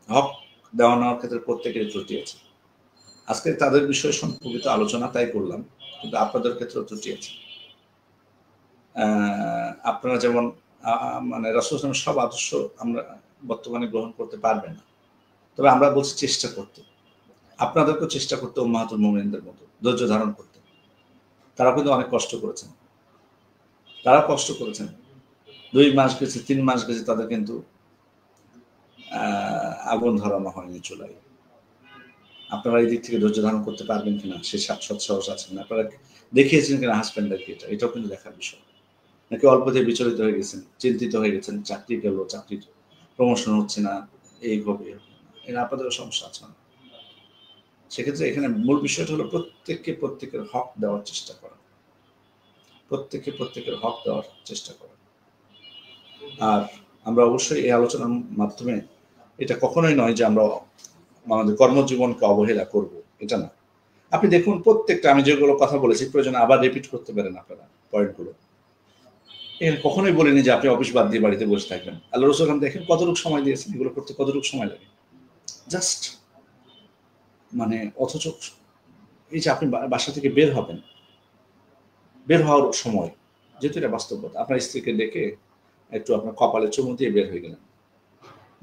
হক দেওয়া নেওয়ার ক্ষেত্রে প্রত্যেকেরই ত্রুটি আছে। আজকে তাদের বিষয়ে সম্পর্কিত আলোচনা তাই করলাম, কিন্তু আপনাদের ক্ষেত্রেও ত্রুটি আছে। আপনারা যেমন মানে রাসূল সাল্লাল্লাহু আলাইহি ওয়াসাল্লাম সব আদর্শ আমরা বর্তমানে গ্রহণ করতে পারবেন না, তবে আমরা বলছি চেষ্টা করতে। আপনাদেরকেও চেষ্টা করতে উম্মাহাতুল মুমিনিনদের মতো ধৈর্য ধারণ করতে। তারা কিন্তু অনেক কষ্ট করেছেন, তারা কষ্ট করেছেন, 2 মাস গেছে, 3 মাস গেছে, তাদের কিন্তু আগুন ধরানো হয়নি চুলায়। আপনারা এই দিক থেকে ধৈর্য ধারণ করতে পারবেন কিনা সে সৎসাহস আছেন, আপনারা দেখিয়েছেন কিনা হাজব্যান্ডদেরকে, এটাও কিন্তু দেখার বিষয়। নাকি অল্পতে বিচলিত হয়ে গেছেন, চিন্তিত হয়ে গেছেন, চাকরি গেল, চাকরির প্রমোশন হচ্ছে না, এই হবে, এটা আপনাদেরও সমস্যা আছে না। সেক্ষেত্রে এখানে মূল বিষয়টা হলো প্রত্যেকের হক দেওয়ার চেষ্টা করা, প্রত্যেকের হক দেওয়ার চেষ্টা করা। আর আমরা অবশ্যই এই আলোচনার মাধ্যমে এটা কখনোই নয় যে আমরা আমাদের কর্মজীবনকে অবহেলা করব, এটা না। আপনি দেখুন প্রত্যেকটা আমি যেগুলো কথা বলেছি প্রয়োজনে আবার রিপিট করতে পারেন আপনারা পয়েন্টগুলো। এখানে কখনোই বলিনি যে আপনি অফিস বাদ দিয়ে বাড়িতে বসে থাকবেন। আল্লাহ রাসূল দেখেন কতটুকু সময় দিয়েছেন, এগুলো করতে কতটুকু সময় লাগে জাস্ট, মানে অথচ এই যে আপনি বাসা থেকে বের হবেন, বের হওয়ার সময় যেহেতু এটা বাস্তবতা, আপনার স্ত্রীকে ডেকে একটু আপনার কপালে চুমু দিয়ে বের হয়ে গেলেন,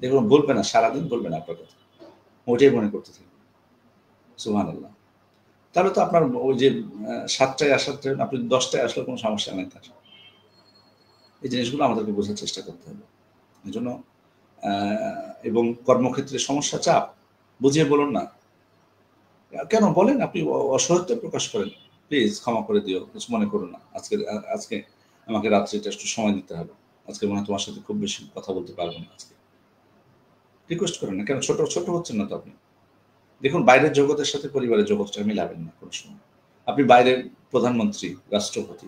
দেখুন বলবে না, সারাদিন বলবে না আপনার কথা, ওটাই মনে করতে থাকবে। সুবহানাল্লাহ। তাহলে তো আপনার ওই যে 7টায় আসার ট্রেন আপনি 10টায় আসলে কোনো সমস্যা নেই তার। এই জিনিসগুলো আমাদেরকে বোঝার চেষ্টা করতে হবে। এই জন্য এবং কর্মক্ষেত্রে সমস্যা, চাপ বুঝিয়ে বলুন না, কেন বলেন, আপনি অসহায়ত্ব প্রকাশ করেন, প্লিজ ক্ষমা করে দিও, কিছু মনে করো না, আজকে আমাকে রাত্রিটা একটু সময় দিতে হবে, আজকে মনে হয় তোমার সাথে খুব বেশি কথা বলতে পারবো না, আজকে রিকোয়েস্ট করেন না। কেন ছোট হচ্ছেন না তো আপনি? দেখুন বাইরের জগতের সাথে পরিবারের জগৎটা মিলাবেন না কোনো সময়। আপনি বাইরের প্রধানমন্ত্রী, রাষ্ট্রপতি,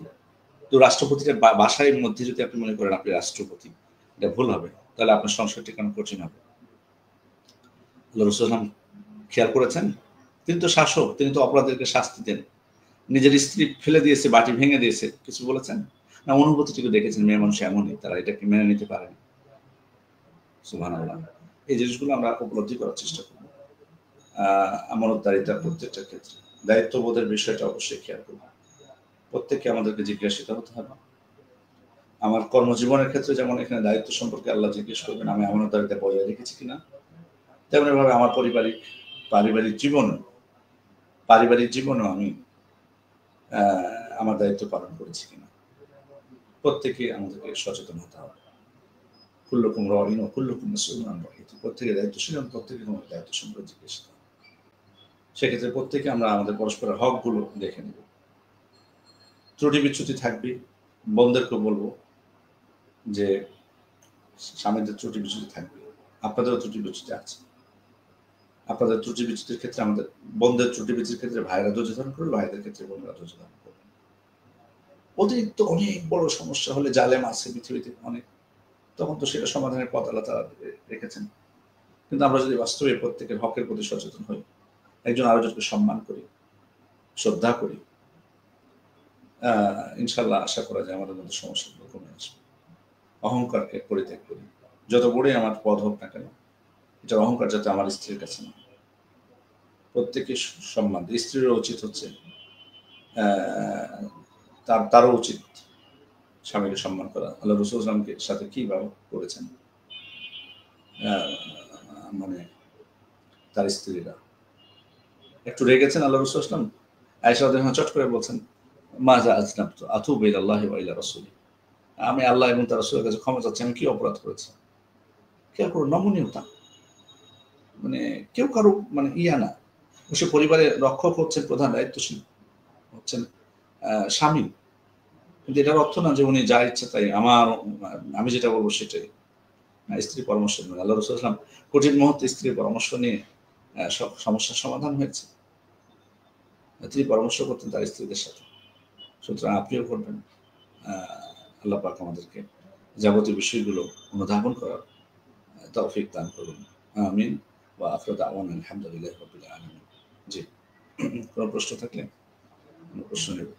তো রাষ্ট্রপতির বাসায় মধ্যে যদি আপনি মনে করেন আপনি রাষ্ট্রপতি, এটা ভুল হবে, তাহলে আপনার সংসার টিকানো কঠিন হবে। আল্লাহ রাসূল সাল্লাল্লাহু আলাইহি ওয়াসাল্লাম খেয়াল করেছেন, তিনি তো শাসক, তিনি তো অপরাধীদেরকে শাস্তি দেন। নিজের স্ত্রী ফেলে দিয়েছে, বাটি ভেঙে দিয়েছে, কিছু বলেছেন না? অনুভূতিটুকু দেখেছেন, মেয়ে মানুষ এমনই, তারা এটাকে মেনে নিতে পারে না। সুবহানাল্লাহ। এই জিনিসগুলো আমরা উপলব্ধি করার চেষ্টা করব। আমানতদারিতার প্রত্যেকটা ক্ষেত্রে দায়িত্ববোধের বিষয়টা অবশ্যই খেয়াল করব। প্রত্যেককে আমাদেরকে জিজ্ঞাসিত হতে হবে। আমার কর্মজীবনের ক্ষেত্রে যেমন এখানে দায়িত্ব সম্পর্কে আল্লাহ জিজ্ঞেস করবেন আমি আমানতদারিতা বজায় রেখেছি কিনা, তেমনিভাবে আমার পারিবারিক জীবনেও আমি আমার দায়িত্ব পালন করেছি কিনা। প্রত্যেকে আমাদেরকে সচেতন হতে হবে। কুল্লুকুম রাঈন ওয়া কুল্লুকুম মাসউলুন আন রাঈয়াতিহি, প্রত্যেকের দায়িত্বশীল এবং প্রত্যেকে আমাদের দায়িত্ব সম্পর্কে জিজ্ঞাসিত হবে। সেক্ষেত্রে প্রত্যেকে আমরা আমাদের পরস্পরের হকগুলো দেখে নেব। ত্রুটি বিচ্যুতি থাকবে, বোনদেরকে বলবো যে স্বামীদের ত্রুটি বিচ্যুতি থাকবে, আপনাদেরও ত্রুটি বিচ্যুতি আছে। আপনাদের ত্রুটি বিচ্যুতির ক্ষেত্রে আমাদের বোনদের ত্রুটি বিচ্যুতির ক্ষেত্রে ভাইরা ধৈর্য ধারণ করবে, ভাইদের ক্ষেত্রে বোনরা ধৈর্য ধারণ করবে। অতিরিক্ত অনেক বড় সমস্যা হলে জালেম আছে পৃথিবীতে অনেক, তখন তো সেটা সমাধানের পথ আল্লাহ তাআলা রেখেছেন। কিন্তু আমরা যদি বাস্তবে প্রত্যেকের হকের প্রতি সচেতন হই, একজন আরেকজনকে সম্মান করি, শ্রদ্ধা করি, ইনশাল্লাহ আশা করা যায় আমাদের মধ্যে সমস্যাগুলো কমে আসবে। অহংকারকে পরিত্যাগ করি, যত বড়ই আমার পদ হোক না কেন, এটার অহংকার যাতে আমার স্ত্রীর কাছে না। প্রত্যেকে সম্মান, স্ত্রীরও উচিত হচ্ছে তারও উচিত স্বামীকে সম্মান করা। আল্লাহ রাসূল সাল্লাল্লাহু আলাইহি ওয়াসাল্লামের সাথে কিভাবে করেছেন মানে তার স্ত্রীরা একটু রেগেছেন, আল্লাহ রাসূল সাল্লাল্লাহু আলাইহি ওয়াসাল্লাম আয়েশা রাদিয়াল্লাহু আনহা চট করে বলছেন মাজা আজনাবতু আতুবু ইলাল্লাহি ওয়া ইলা রাসূলি, আমি আল্লাহ এবং তার রাসূলের কাছে ক্ষমা চাচ্ছি, আমি কি অপরাধ করেছি। খেয়াল করুন নমনীয়তা, মানে কেউ কারো মানে না, সে পরিবারের রক্ষক হচ্ছেন, প্রধান দায়িত্বশীল হচ্ছেন স্বামী, কিন্তু এটার অর্থ না যে উনি যা ইচ্ছা তাই আমি যেটা বলবো সেটাই। স্ত্রীর পরামর্শ নেবেন। আল্লাহ রাসূল সাল্লাল্লাহু আলাইহি ওয়াসাল্লাম কঠিন মুহূর্তে স্ত্রীর পরামর্শ নিয়ে সব সমস্যার সমাধান হয়েছে। তিনি পরামর্শ করতেন তার স্ত্রীদের সাথে। সুতরাং আপনিও করবেন। আল্লাহ পাক আমাদেরকে যাবতীয় বিষয়গুলো অনুধাবন করার তৌফিক দান করুন। আমিন। ওয়া আখিরু দাওয়ানা আলহামদুলিল্লাহি রাব্বিল আলামিন। জি, কোনো প্রশ্ন থাকলে কোনো প্রশ্ন নেব।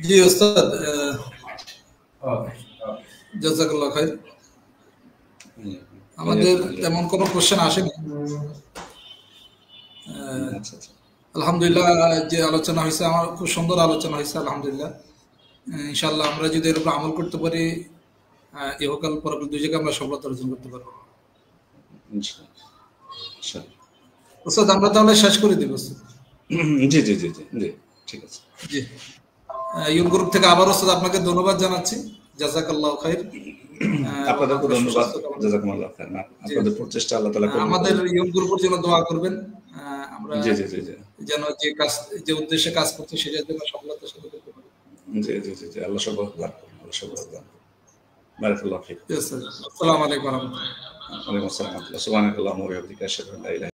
জি ওস্তাদ, জাযাকাল্লাহ খাইর। আমাদের তেমন কোনো কোশ্চেন আসেনি। আলহামদুলিল্লাহ, যে আলোচনা হয়েছে আমার খুব সুন্দর আলোচনা হয়েছে আলহামদুলিল্লাহ। ইনশাআল্লাহ আমরা যদি এর উপর আমল করতে পারি, ইহকাল পরকাল দুই জায়গায় আমরা সফলতা অর্জন করতে পারবো ইনশাআল্লাহ। ওস্তাদ আমরা তাহলে শেষ করে দিব। জি জি জি জি জি, ঠিক আছে। জি, ইউন গ্রুপ থেকে আবার ওস্তাদ আপনাকে ধন্যবাদ জানাচ্ছি। জাযাকাল্লাহ খাইর। আপনাদেরকে ধন্যবাদ। জাযাকুমুল্লাহ খাইর। আপনাদের প্রচেষ্টা আল্লাহ তাআলা কবুল করুন। আমাদের ইউন গ্রুপের জন্য দোয়া করবেন। আমরা জি জি জি জি, যেন যে উদ্দেশ্যে কাজ করতে সেটার জন্য সফলতার সাথে করতে পারি। জি জি জি জি, আল্লাহ সবর দান করুন। আল্লাহ সবর দান করুন। বারাকাল্লাহু ফিক। আসসালামু আলাইকুম ওয়া রাহমাতুল্লাহ। ওয়া আলাইকুম আসসালাম ওয়া রাহমাতুল্লাহ। সুবহানাকাল্লাহুম্মা ওয়া বিহামদিকা আশহাদু আল্লা ইলাহা